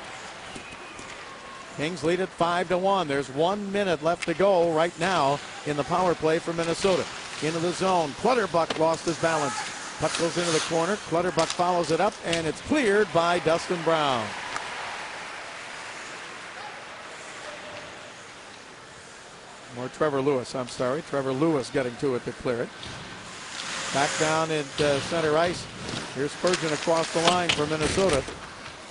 Kings lead it 5-1. There's 1 minute left to go right now in the power play for Minnesota. Into the zone. Clutterbuck lost his balance. Puck goes into the corner. Clutterbuck follows it up, and it's cleared by Dustin Brown. More Trevor Lewis, I'm sorry. Trevor Lewis getting to it to clear it. Back down at center ice. Here's Spurgeon across the line for Minnesota.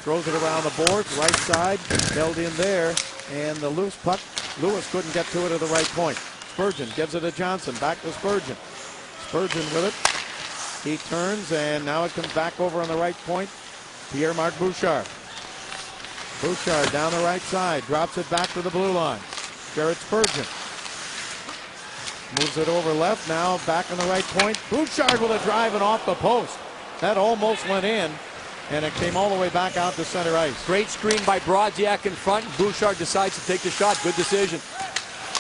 Throws it around the boards, right side, held in there, and the loose puck. Lewis couldn't get to it at the right point. Spurgeon gives it to Johnson, back to Spurgeon. Spurgeon with it. He turns, and now it comes back over on the right point. Pierre-Marc Bouchard. Bouchard down the right side, drops it back to the blue line. Jared Spurgeon. Moves it over left, now back on the right point. Bouchard with a drive and off the post. That almost went in. And it came all the way back out to center ice. Great screen by Brodziak in front. Bouchard decides to take the shot. Good decision.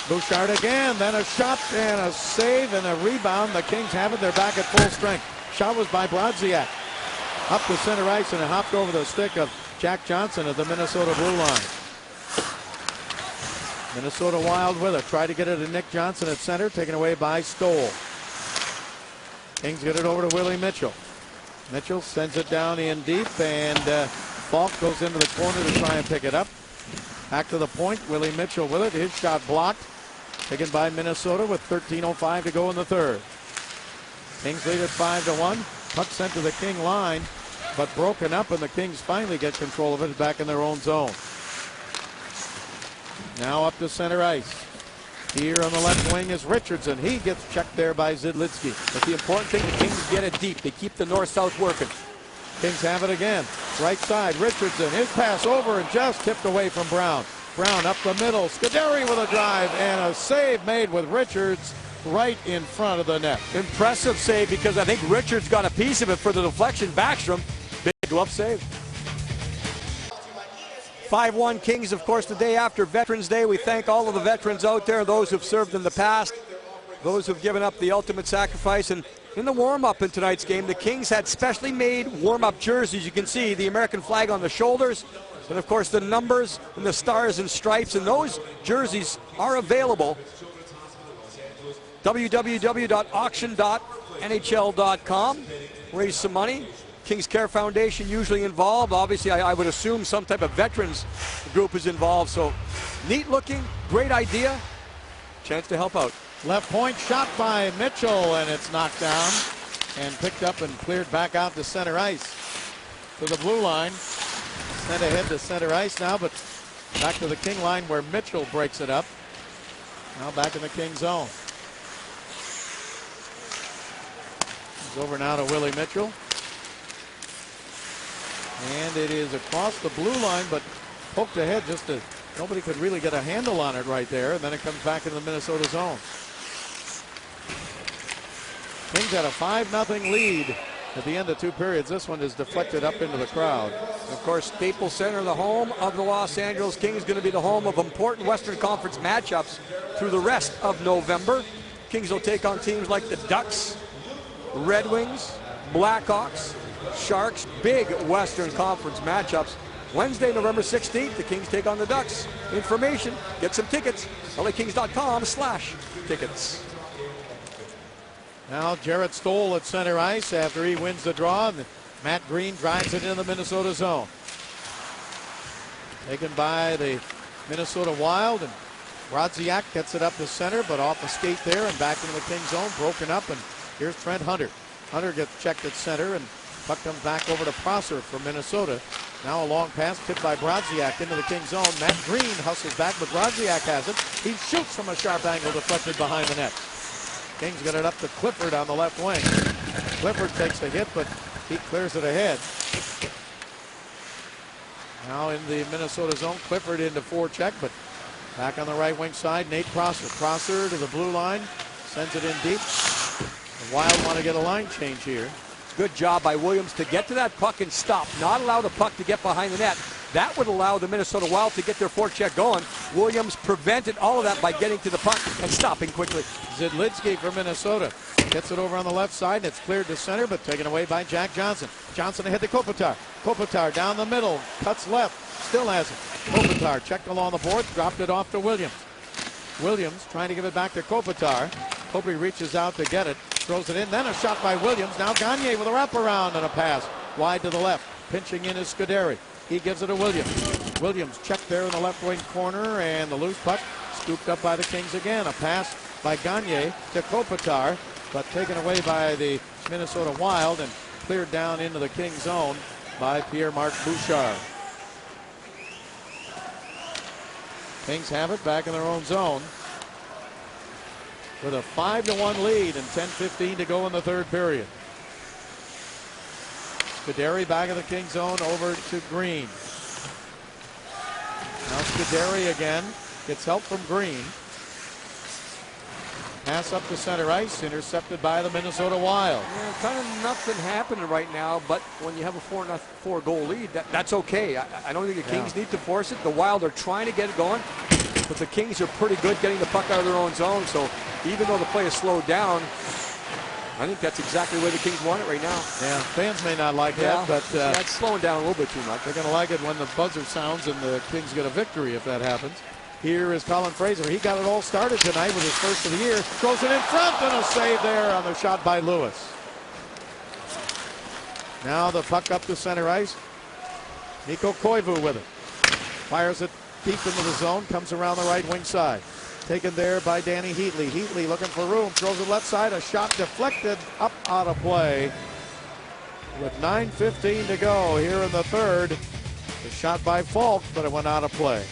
Bouchard again, then a shot and a save and a rebound. The Kings have it. They're back at full strength. Shot was by Brodziak. Up to center ice, and it hopped over the stick of Jack Johnson at the Minnesota blue line. Minnesota Wild with it. Try to get it to Nick Johnson at center. Taken away by Stoll. Kings get it over to Willie Mitchell. Mitchell sends it down in deep, and Falk goes into the corner to try and pick it up. Back to the point. Willie Mitchell with it. His shot blocked. Taken by Minnesota with 13:05 to go in the third. Kings lead at 5-1. Puck sent to the King line, but broken up, and the Kings finally get control of it back in their own zone. Now up to center ice. Here on the left wing is Richardson. He gets checked there by Zidlitsky. But the important thing, the Kings get it deep. They keep the north-south working. Kings have it again. Right side, Richardson. His pass over and just tipped away from Brown. Brown up the middle. Scuderi with a drive and a save made with Richards right in front of the net. Impressive save, because I think Richards got a piece of it for the deflection. Backstrom, big glove save. 5-1 Kings, of course, the day after Veterans Day. We thank all of the veterans out there, those who've served in the past, those who've given up the ultimate sacrifice. And in the warm-up in tonight's game, the Kings had specially made warm-up jerseys. You can see the American flag on the shoulders, and of course the numbers and the stars and stripes, and those jerseys are available. www.auction.nhl.com. Raise some money. Kings Care Foundation usually involved. Obviously, I would assume some type of veterans group is involved. So neat looking, great idea. Chance to help out. Left point shot by Mitchell, and it's knocked down and picked up and cleared back out to center ice. To the blue line. Sent ahead to center ice now, but back to the King line where Mitchell breaks it up. Now back in the King zone. It's over now to Willie Mitchell. And it is across the blue line, but poked ahead just to, nobody could really get a handle on it right there. And then it comes back in the Minnesota zone. Kings had a 5-0 lead at the end of two periods. This one is deflected up into the crowd. Of course, Staples Center, the home of the Los Angeles Kings, going to be the home of important Western Conference matchups through the rest of November. Kings will take on teams like the Ducks, Red Wings, Blackhawks, Sharks. Big Western Conference matchups. Wednesday, November 16th, the Kings take on the Ducks. Information, get some tickets, lakings.com/tickets. Now Jarrett Stoll at center ice after he wins the draw, and Matt Green drives it into the Minnesota zone. Taken by the Minnesota Wild, and Brodziak gets it up to center, but off the skate there and back into the King zone, broken up, and here's Trent Hunter. Hunter gets checked at center, and puck comes back over to Prosser from Minnesota. Now a long pass tipped by Brodziak into the King zone. Matt Green hustles back, but Brodziak has it. He shoots from a sharp angle, deflected behind the net. Kings get it up to Clifford on the left wing. Clifford takes the hit, but he clears it ahead. Now in the Minnesota zone, Clifford into forecheck, but back on the right wing side, Nate Prosser. Prosser to the blue line, sends it in deep. The Wild want to get a line change here. Good job by Williams to get to that puck and stop. Not allow the puck to get behind the net. That would allow the Minnesota Wild to get their forecheck going. Williams prevented all of that by getting to the puck and stopping quickly. Zidlitzky for Minnesota gets it over on the left side, and it's cleared to center, but taken away by Jack Johnson. Johnson ahead to Kopitar. Kopitar down the middle, cuts left, still has it. Kopitar checked along the boards, dropped it off to Williams. Williams trying to give it back to Kopitar. Kopi reaches out to get it, throws it in, then a shot by Williams. Now Gagne with a wraparound and a pass wide to the left. Pinching in is Scuderi. He gives it to Williams. Williams checked there in the left wing corner, and the loose puck scooped up by the Kings again. A pass by Gagne to Kopitar, but taken away by the Minnesota Wild and cleared down into the Kings zone by Pierre-Marc Bouchard. Kings have it back in their own zone with a 5-1 lead and 10:15 to go in the third period. Scuderi back in the Kings zone over to Green. Now Scuderi again gets help from Green. Pass up to center ice, intercepted by the Minnesota Wild. Yeah, kind of nothing happening right now, but when you have a 4 goal lead, that's okay. I don't think the Kings need to force it. The Wild are trying to get it going, but the Kings are pretty good getting the puck out of their own zone. So even though the play is slowed down, I think that's exactly where the Kings want it right now. Yeah, fans may not like that, but that's slowing down a little bit too much. They're going to like it when the buzzer sounds and the Kings get a victory if that happens. Here is Colin Fraser. He got it all started tonight with his first of the year. Throws it in front and a save there on the shot by Lewis. Now the puck up to center ice. Mikko Koivu with it. Fires it deep into the zone. Comes around the right wing side. Taken there by Danny Heatley. Heatley looking for room. Throws it left side. A shot deflected up out of play. With 9:15 to go here in the third. The shot by Falk, but it went out of play.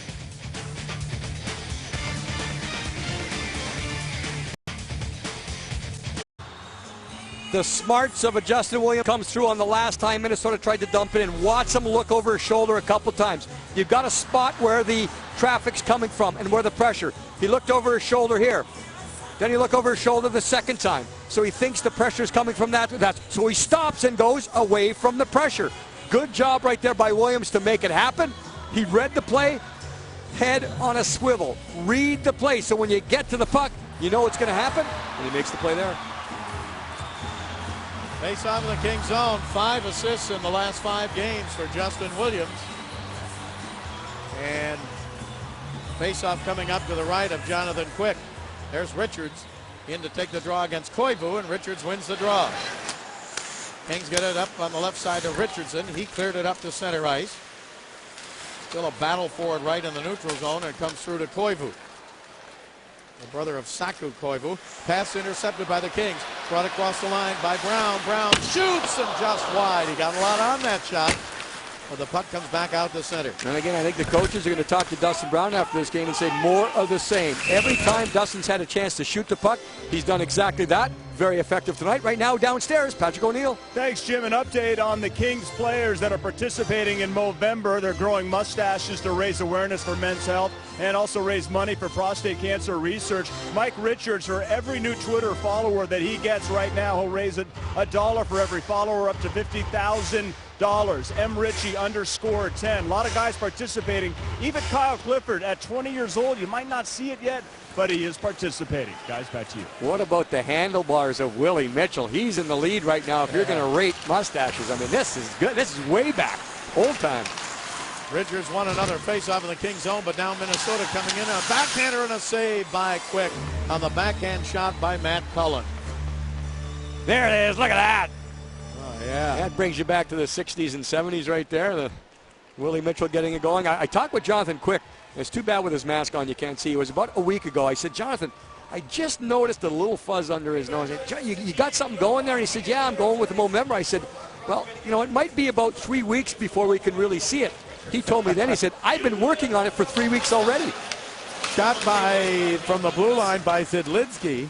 The smarts of a Justin Williams comes through on the last time Minnesota tried to dump it in. Watch him look over his shoulder a couple times. You've got to spot where the traffic's coming from and where the pressure. He looked over his shoulder here. Then he looked over his shoulder the second time. So he thinks the pressure is coming from that. So he stops and goes away from the pressure. Good job right there by Williams to make it happen. He read the play, head on a swivel. Read the play. So when you get to the puck, you know what's going to happen, and he makes the play there. Face off in the Kings zone. 5 assists in the last 5 games for Justin Williams. And face off coming up to the right of Jonathan Quick. There's Richards in to take the draw against Koivu, and Richards wins the draw. Kings get it up on the left side to Richardson. He cleared it up to center ice. Still a battle for it right in the neutral zone, and it comes through to Koivu. The brother of Saku Koivu. Pass intercepted by the Kings. Brought across the line by Brown. Brown shoots and just wide. He got a lot on that shot. But the puck comes back out to center. And again, I think the coaches are going to talk to Dustin Brown after this game and say more of the same. Every time Dustin's had a chance to shoot the puck, he's done exactly that. Very effective tonight. Right now, downstairs, Patrick O'Neill. Thanks, Jim. An update on the Kings players that are participating in Movember. They're growing mustaches to raise awareness for men's health and also raise money for prostate cancer research. Mike Richards, for every new Twitter follower that he gets right now, he'll raise $1 for every follower, up to $50,000. M-Richie_10. A lot of guys participating. Even Kyle Clifford at 20 years old. You might not see it yet, but he is participating. Guys, back to you. What about the handlebars of Willie Mitchell? He's in the lead right now if you're going to rate mustaches. I mean, this is good. This is way back. Old time. Richards won another face-off in the Kings zone, but now Minnesota coming in. A backhander and a save by Quick on the backhand shot by Matt Cullen. There it is. Look at that. Oh, yeah. That brings you back to the 60s and 70s right there. The Willie Mitchell getting it going. I talked with Jonathan Quick. It's too bad with his mask on you can't see. It was about a week ago. I said, Jonathan, I just noticed a little fuzz under his nose. I said, you got something going there? And he said, yeah, I'm going with the Movember. I said, well, you know, it might be about 3 weeks before we can really see it. He told me then, he said, I've been working on it for 3 weeks already. Shot from the blue line by Zidlitzky.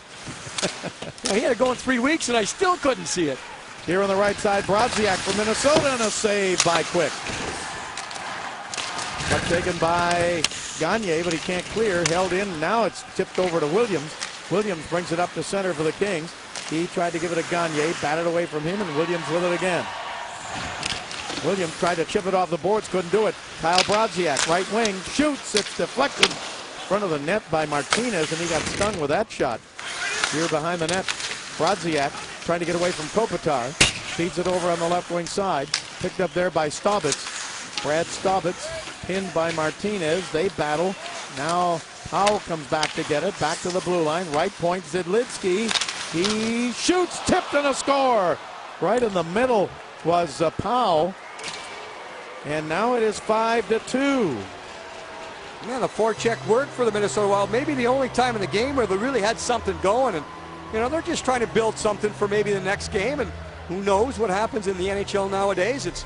He had it going 3 weeks, and I still couldn't see it. Here on the right side, Brodziak from Minnesota, and a save by Quick. Puck taken by Gagne, but he can't clear. Held in. Now it's tipped over to Williams. Williams brings it up to center for the Kings. He tried to give it to Gagne, batted away from him, and Williams with it again. Williams tried to chip it off the boards, couldn't do it. Kyle Brodziak, right wing, shoots. It's deflected front of the net by Martinez, and he got stung with that shot. Here behind the net, Brodziak trying to get away from Kopitar. Feeds it over on the left wing side. Picked up there by Staubitz. Brad Staubitz pinned by Martinez. They battle. Now Powell comes back to get it. Back to the blue line. Right point, Zidlitsky. He shoots, tipped, and a score. Right in the middle was Powell. And now it is 5-2. Man, the forecheck worked for the Minnesota Wild. Maybe the only time in the game where they really had something going. And, you know, they're just trying to build something for maybe the next game. And who knows what happens in the NHL nowadays. It's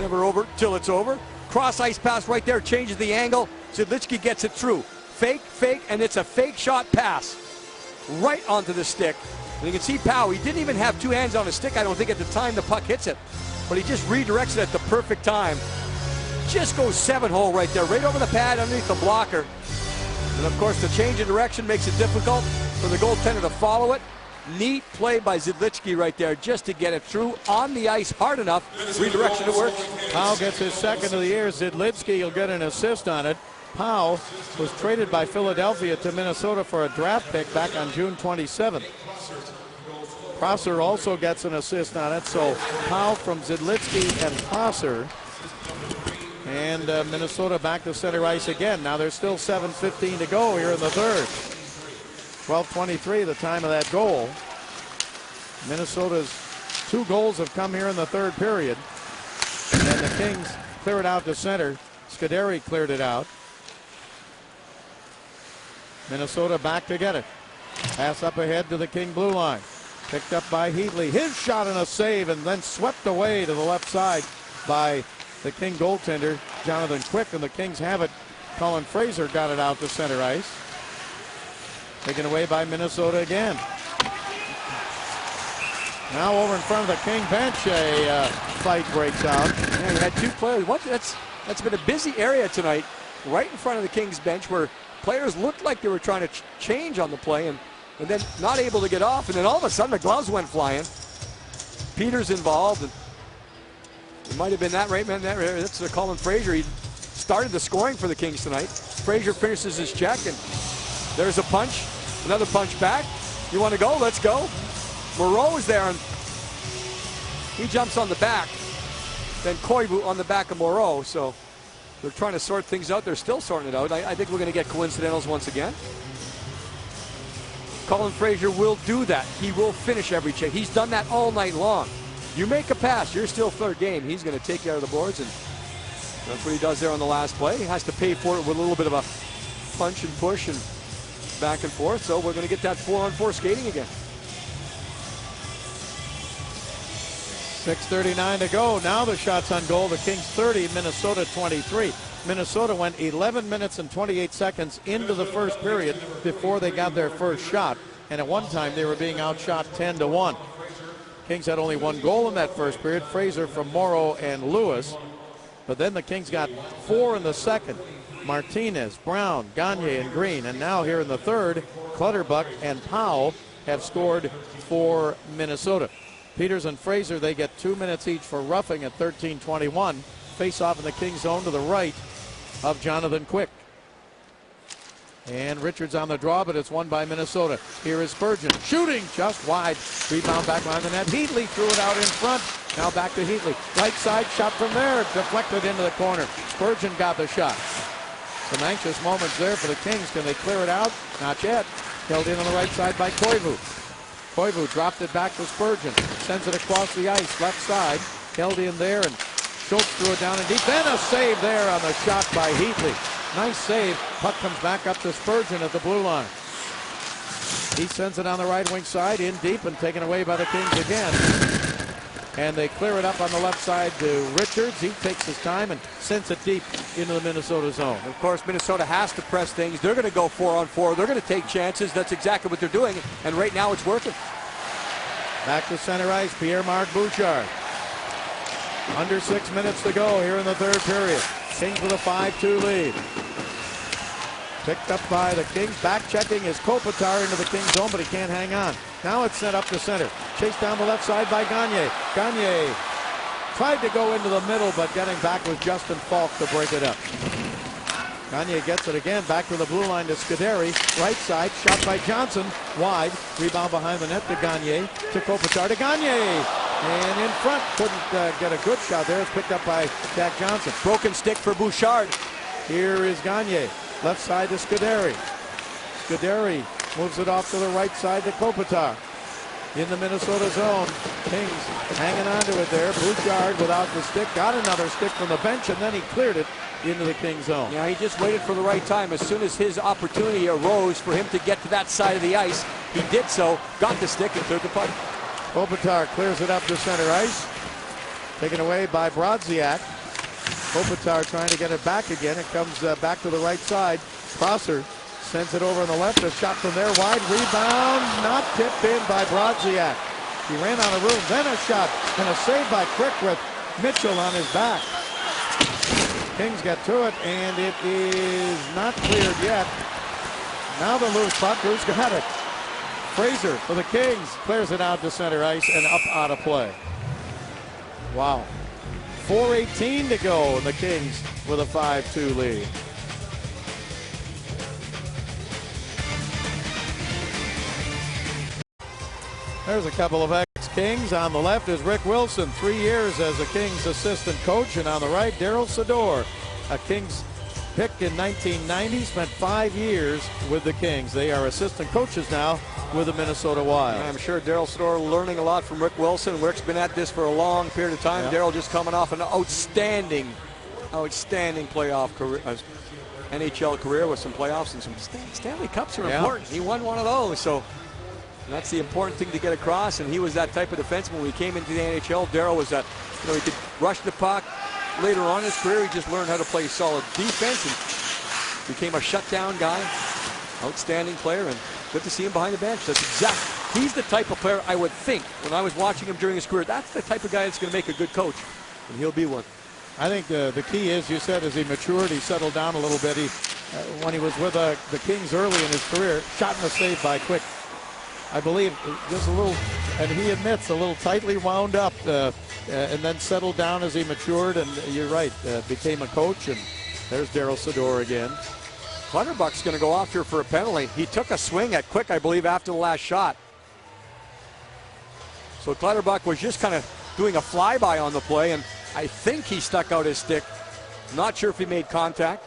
never over till it's over. Cross ice pass right there, changes the angle. Zidlitsky gets it through. Fake, fake, and it's a fake shot pass right onto the stick. And you can see Powell, he didn't even have two hands on his stick, I don't think, at the time the puck hits it. But he just redirects it at the perfect time. Just goes 7-hole right there, right over the pad underneath the blocker. And of course, the change in direction makes it difficult for the goaltender to follow it. Neat play by Zidlitsky right there just to get it through on the ice hard enough. Redirection, it works. Powell gets his second of the year. Zidlitsky will get an assist on it. Powell was traded by Philadelphia to Minnesota for a draft pick back on June 27th. Prosser also gets an assist on it. So Powell from Zidlitsky and Prosser. And Minnesota back to center ice again. Now there's still 7:15 to go here in the third. 12:23, the time of that goal. Minnesota's 2 goals have come here in the third period. And the Kings clear it out to center. Scuderi cleared it out. Minnesota back to get it. Pass up ahead to the King blue line. Picked up by Heatley. His shot and a save, and then swept away to the left side by the King goaltender, Jonathan Quick, and the Kings have it. Colin Fraser got it out to center ice. Taken away by Minnesota again. Now over in front of the King bench, a fight breaks out. Yeah, you had 2 players. That's been a busy area tonight, right in front of the Kings bench, where players looked like they were trying to change on the play and then not able to get off. And then all of a sudden the gloves went flying. Peters involved. And it might have been that right man. That's Colin Fraser. He started the scoring for the Kings tonight. Fraser finishes his check, and there's a punch. Another punch back. You want to go? Let's go. Moreau is there, and he jumps on the back. Then Koivu on the back of Moreau. So they're trying to sort things out. They're still sorting it out. I think we're going to get coincidentals once again. Colin Fraser will do that. He will finish every check. He's done that all night long. You make a pass, you're still third game. He's going to take you out of the boards, and that's what he does there on the last play. He has to pay for it with a little bit of a punch and push and back and forth. So we're going to get that 4-on-4 skating again. 6:39 to go. Now the shots on goal. The Kings 30, Minnesota 23. Minnesota went 11 minutes and 28 seconds into the first period before they got their first shot. And at one time they were being outshot 10-1. Kings had only 1 goal in that first period. Fraser from Morrow and Lewis. But then the Kings got 4 in the second. Martinez, Brown, Gagne, and Green. And now here in the third, Clutterbuck and Powell have scored for Minnesota. Peters and Fraser, they get 2 minutes each for roughing at 13:21. Face off in the Kings zone to the right of Jonathan Quick. And Richards on the draw, but it's won by Minnesota. Here is Spurgeon shooting just wide. Rebound back behind the net. Heatley threw it out in front. Now back to Heatley. Right side shot from there. Deflected into the corner. Spurgeon got the shot. Some anxious moments there for the Kings. Can they clear it out? Not yet. Held in on the right side by Koivu. Koivu dropped it back to Spurgeon. Sends it across the ice. Left side. Held in there, and Schultz threw it down in deep. Then a save there on the shot by Heatley. Nice save. Puck comes back up to Spurgeon at the blue line. He sends it on the right wing side in deep and taken away by the Kings again. And they clear it up on the left side to Richards. He takes his time and sends it deep into the Minnesota zone. Of course, Minnesota has to press things. They're going to go 4-on-4. They're going to take chances. That's exactly what they're doing. And right now it's working. Back to center ice, Pierre-Marc Bouchard. Under 6 minutes to go here in the third period. Kings with a 5-2 lead. Picked up by the Kings. Back checking is Kopitar into the Kings zone, but he can't hang on. Now it's sent up to center. Chased down the left side by Gagne. Gagne tried to go into the middle, but getting back was Justin Falk to break it up. Gagne gets it again, back to the blue line to Scuderi. Right side, shot by Johnson, wide. Rebound behind the net to Gagne. To Kopitar to Gagne. And in front, couldn't get a good shot there. It's picked up by Jack Johnson. Broken stick for Bouchard. Here is Gagne. Left side to Scuderi. Scuderi moves it off to the right side to Kopitar. In the Minnesota zone. Kings hanging on to it there. Bouchard without the stick. Got another stick from the bench, and then he cleared it into the Kings zone. Yeah, he just waited for the right time. As soon as his opportunity arose for him to get to that side of the ice, he did so, got the stick, and took the puck. Kopitar clears it up to center ice. Taken away by Brodziak. Kopitar trying to get it back again. It comes back to the right side. Prosser sends it over on the left. A shot from there wide. Rebound not tipped in by Brodziak. He ran out of room. Then a shot and a save by Quick with Mitchell on his back. Kings get to it, and it is not cleared yet. Now the loose puck. Who's got it? Fraser for the Kings. Clears it out to center ice and up out of play. Wow. 4:18 to go, and the Kings with a 5-2 lead. There's a couple of ex-Kings. On the left is Rick Wilson, 3 years as a Kings assistant coach. And on the right, Daryl Sador, a Kings pick in 1990, spent 5 years with the Kings. They are assistant coaches now with the Minnesota Wild. I'm sure Daryl Sador learning a lot from Rick Wilson. Rick's been at this for a long period of time. Yeah. Daryl just coming off an outstanding playoff career, NHL career with some playoffs and some Stanley Cups are important. He won one of those, so that's the important thing to get across. And he was that type of defenseman when he came into the NHL. Daryl was that, he could rush the puck. Later on in his career, he just learned how to play solid defense and became a shutdown guy. Outstanding player, and good to see him behind the bench. He's the type of player I would think when I was watching him during his career. That's the type of guy that's going to make a good coach, and he'll be one. I think the key is, you said, as he matured, he settled down a little bit. When he was with the Kings early in his career, shot and a save by Quick. I believe just a little, and he admits, a little tightly wound up, and then settled down as he matured. And you're right, became a coach. And there's Daryl Sador again. Clutterbuck's going to go off here for a penalty. He took a swing at Quick, I believe, after the last shot. So Clutterbuck was just kind of doing a flyby on the play, and I think he stuck out his stick. Not sure if he made contact.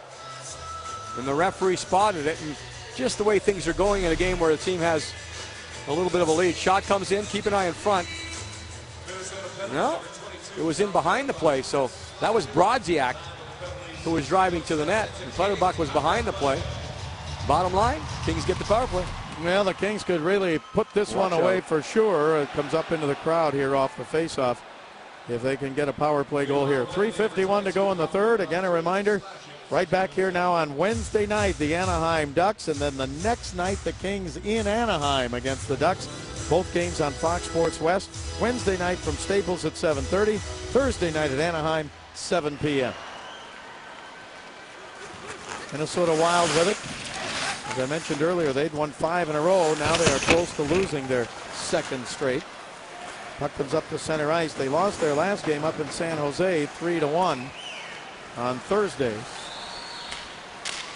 And the referee spotted it, and just the way things are going in a game where the team has a little bit of a lead. Shot comes in, keep an eye in front. No, it was in behind the play, so that was Brodziak who was driving to the net, and Clutterbuck was behind the play. Bottom line, Kings get the power play. Well, the Kings could really put this one away for sure. It comes up into the crowd here off the faceoff if they can get a power play goal here. 3:51 to go in the third. Again, a reminder, right back here now on Wednesday night, the Anaheim Ducks, and then the next night, the Kings in Anaheim against the Ducks. Both games on Fox Sports West. Wednesday night from Staples at 7:30. Thursday night at Anaheim, 7 p.m. Minnesota Wild with it. As I mentioned earlier, they'd won 5 in a row. Now they are close to losing their second straight. Puck comes up to center ice. They lost their last game up in San Jose 3-1 on Thursday.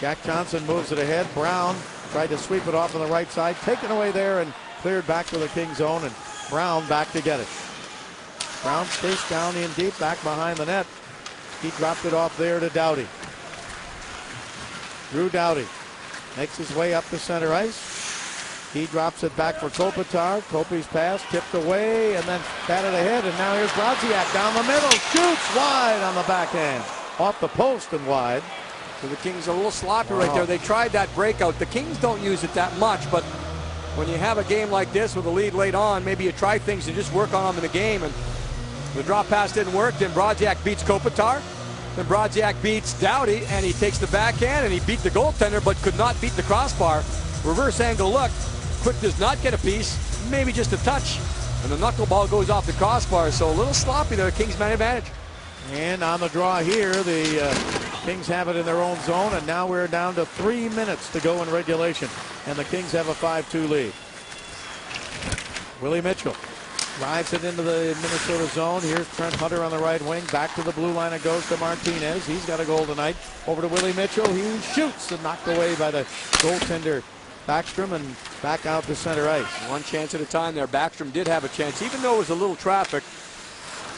Jack Johnson moves it ahead. Brown tried to sweep it off on the right side. Taken away there and cleared back to the Kings zone, and Brown back to get it. Brown chased down in deep, back behind the net. He dropped it off there to Doughty. Drew Doughty makes his way up to center ice. He drops it back for Kopitar. Kopi's pass tipped away and then batted ahead, and now here's Brodziak down the middle. Shoots wide on the backhand. Off the post and wide. So the Kings are a little sloppy right there. They tried that breakout. The Kings don't use it that much, but when you have a game like this with a lead late on, maybe you try things and just work on them in the game. And the drop pass didn't work. Then Brodziak beats Kopitar. Then Brodziak beats Doughty, and he takes the backhand, and he beat the goaltender, but could not beat the crossbar. Reverse angle look. Quick does not get a piece, maybe just a touch, and the knuckleball goes off the crossbar. So a little sloppy there. Kings man advantage. And on the draw here, the Kings have it in their own zone, and now we're down to 3 minutes to go in regulation, and the Kings have a 5-2 lead. Willie Mitchell Drives it into the Minnesota zone. Here's Trent Hunter on the right wing. Back to the blue line. It goes to Martinez. He's got a goal tonight. Over to Willie Mitchell. He shoots and knocked away by the goaltender Backstrom and back out to center ice. One chance at a time there. Backstrom did have a chance, even though it was a little traffic.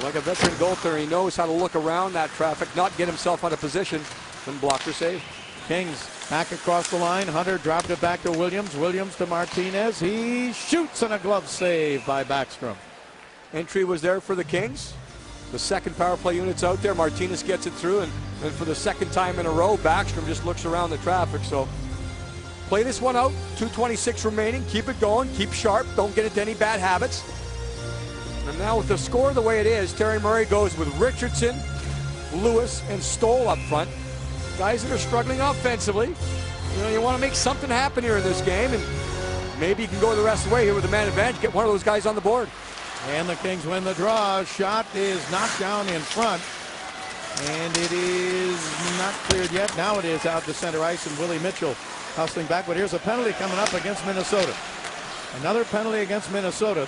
Like a veteran goaltender, he knows how to look around that traffic, not get himself out of position, and block or save. Kings back across the line. Hunter dropped it back to Williams. Williams to Martinez. He shoots and a glove save by Backstrom. Entry was there for the Kings. The second power play unit's out there. Martinez gets it through, and for the second time in a row, Backstrom just looks around the traffic. So play this one out. 2:26 remaining. Keep it going. Keep sharp. Don't get into any bad habits. And now with the score the way it is, Terry Murray goes with Richardson, Lewis, and Stoll up front. Guys that are struggling offensively. You know, you want to make something happen here in this game, and maybe you can go the rest of the way here with the man advantage, get one of those guys on the board. And the Kings win the draw. Shot is knocked down in front. And it is not cleared yet. Now it is out to center ice, and Willie Mitchell hustling back. But here's a penalty coming up against Minnesota. Another penalty against Minnesota.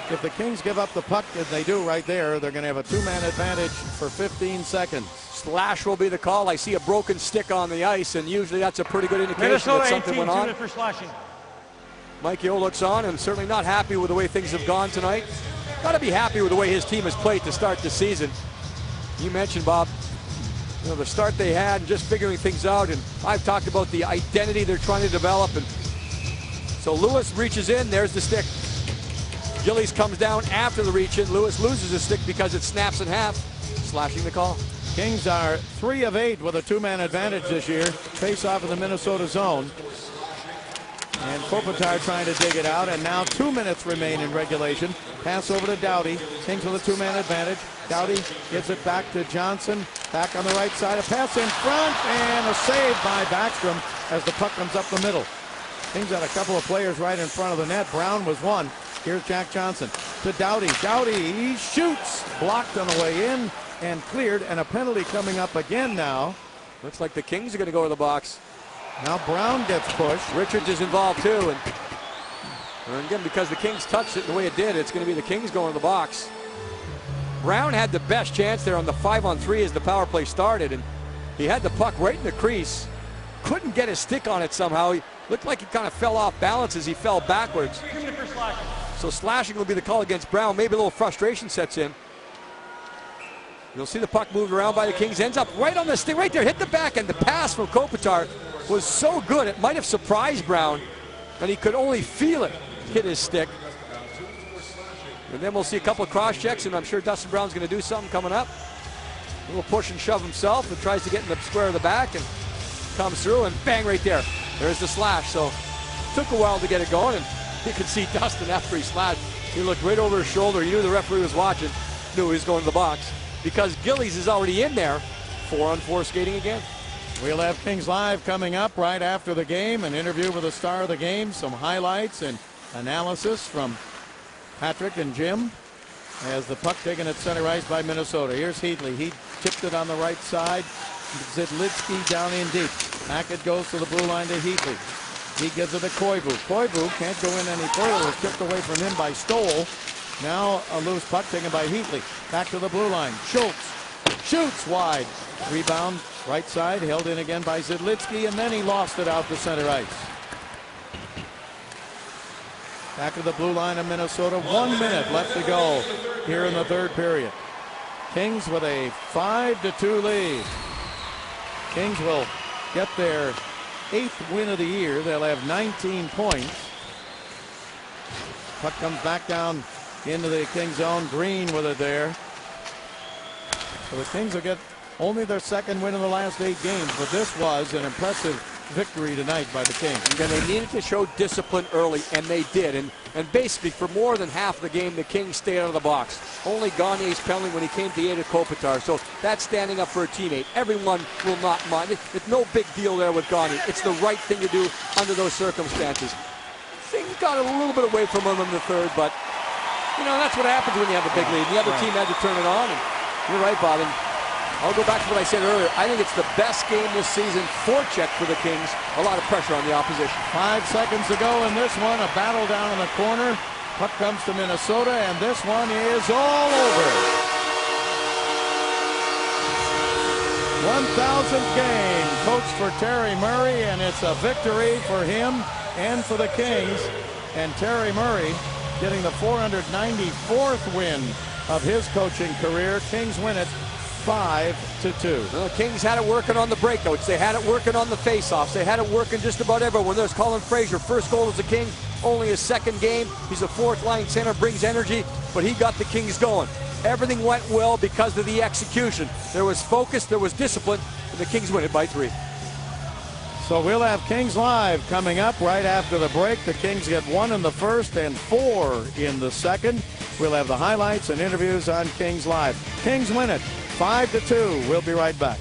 If the Kings give up the puck, as they do right there, they're going to have a two-man advantage for 15 seconds. Slash will be the call. I see a broken stick on the ice, and usually that's a pretty good indication Minnesota that something 18, went on. for slashing. Mike Yeo looks on and certainly not happy with the way things have gone tonight. Got to be happy with the way his team has played to start the season. You mentioned, Bob, you know, the start they had and just figuring things out, and I've talked about the identity they're trying to develop. And so Lewis reaches in, there's the stick. Gillies comes down after the reach in. Lewis loses his stick because it snaps in half. Slashing the call. Kings are 3 of 8 with a two-man advantage this year. Face off in the Minnesota zone. And Kopitar trying to dig it out, and now 2 minutes remain in regulation. Pass over to Doughty. Kings with a two-man advantage. Doughty gives it back to Johnson. Back on the right side. A pass in front, and a save by Backstrom as the puck comes up the middle. Kings had a couple of players right in front of the net. Brown was one. Here's Jack Johnson to Doughty. Doughty, he shoots. Blocked on the way in and cleared, and a penalty coming up again now. Looks like the Kings are going to go to the box. Now Brown gets pushed. Richards is involved too, and again, because the Kings touched it the way it did, it's going to be the Kings going to the box. Brown had the best chance there on the 5-on-3 as the power play started, and he had the puck right in the crease. Couldn't get his stick on it somehow. He looked like he kind of fell off balance as he fell backwards. So slashing will be the call against Brown. Maybe a little frustration sets in. You'll see the puck moved around by the Kings. Ends up right on the stick, right there. Hit the back, and the pass from Kopitar was so good it might have surprised Brown, and he could only feel it hit his stick. And then we'll see a couple of cross checks, and I'm sure Dustin Brown's going to do something coming up. A little push and shove himself, and tries to get in the square of the back, and comes through, and bang, right there. There's the slash. So took a while to get it going, and you can see Dustin after he slashed. He looked right over his shoulder. He knew the referee was watching, knew he was going to the box, because Gillies is already in there. 4-on-4 skating again. We'll have Kings Live coming up right after the game. An interview with the star of the game, some highlights and analysis from Patrick and Jim as the puck taken at center ice by Minnesota. Here's Heatley. He tipped it on the right side. Zidlitsky down in deep. Back it goes to the blue line to Heatley. He gives it to Koivu. Koivu can't go in any further. It was tipped away from him by Stoll. Now a loose puck taken by Heatley. Back to the blue line. Schultz shoots wide. Rebound right side, held in again by Zidlitsky, and then he lost it out to center ice. Back to the blue line of Minnesota. 1 minute left to go here in the third period. Kings with a 5-2 lead. Kings will get their 8th win of the year. They'll have 19 points. Puck comes back down into the Kings zone. Green with it there. So the Kings will get only their 2nd win in the last 8 games, but this was an impressive victory tonight by the Kings. And they needed to show discipline early, and they did. And basically, for more than half of the game, the Kings stayed out of the box. Only Gagne's penalty when he came to aid of Kopitar. So that's standing up for a teammate. Everyone will not mind. It's no big deal there with Gagne. It's the right thing to do under those circumstances. Things got a little bit away from him in the third, but, you know, that's what happens when you have a big lead. The other team had to turn it on, and you're right, Bob. And I'll go back to what I said earlier. I think it's the best game this season. Forecheck for the Kings. A lot of pressure on the opposition. 5 seconds to go in this one. A battle down in the corner. Puck comes to Minnesota, and this one is all over. 1,000th game, coached for Terry Murray, and it's a victory for him and for the Kings. And Terry Murray getting the 494th win of his coaching career. Kings win it 5-2. Well, the Kings had it working on the breakouts. They had it working on the faceoffs. They had it working just about everywhere. There's Colin Fraser, first goal as a King, only his second game. He's a fourth-line center, brings energy, but he got the Kings going. Everything went well because of the execution. There was focus, there was discipline, and the Kings win it by 3. So we'll have Kings Live coming up right after the break. The Kings get 1 in the first and 4 in the second. We'll have the highlights and interviews on Kings Live. Kings win it 5-2. We'll be right back.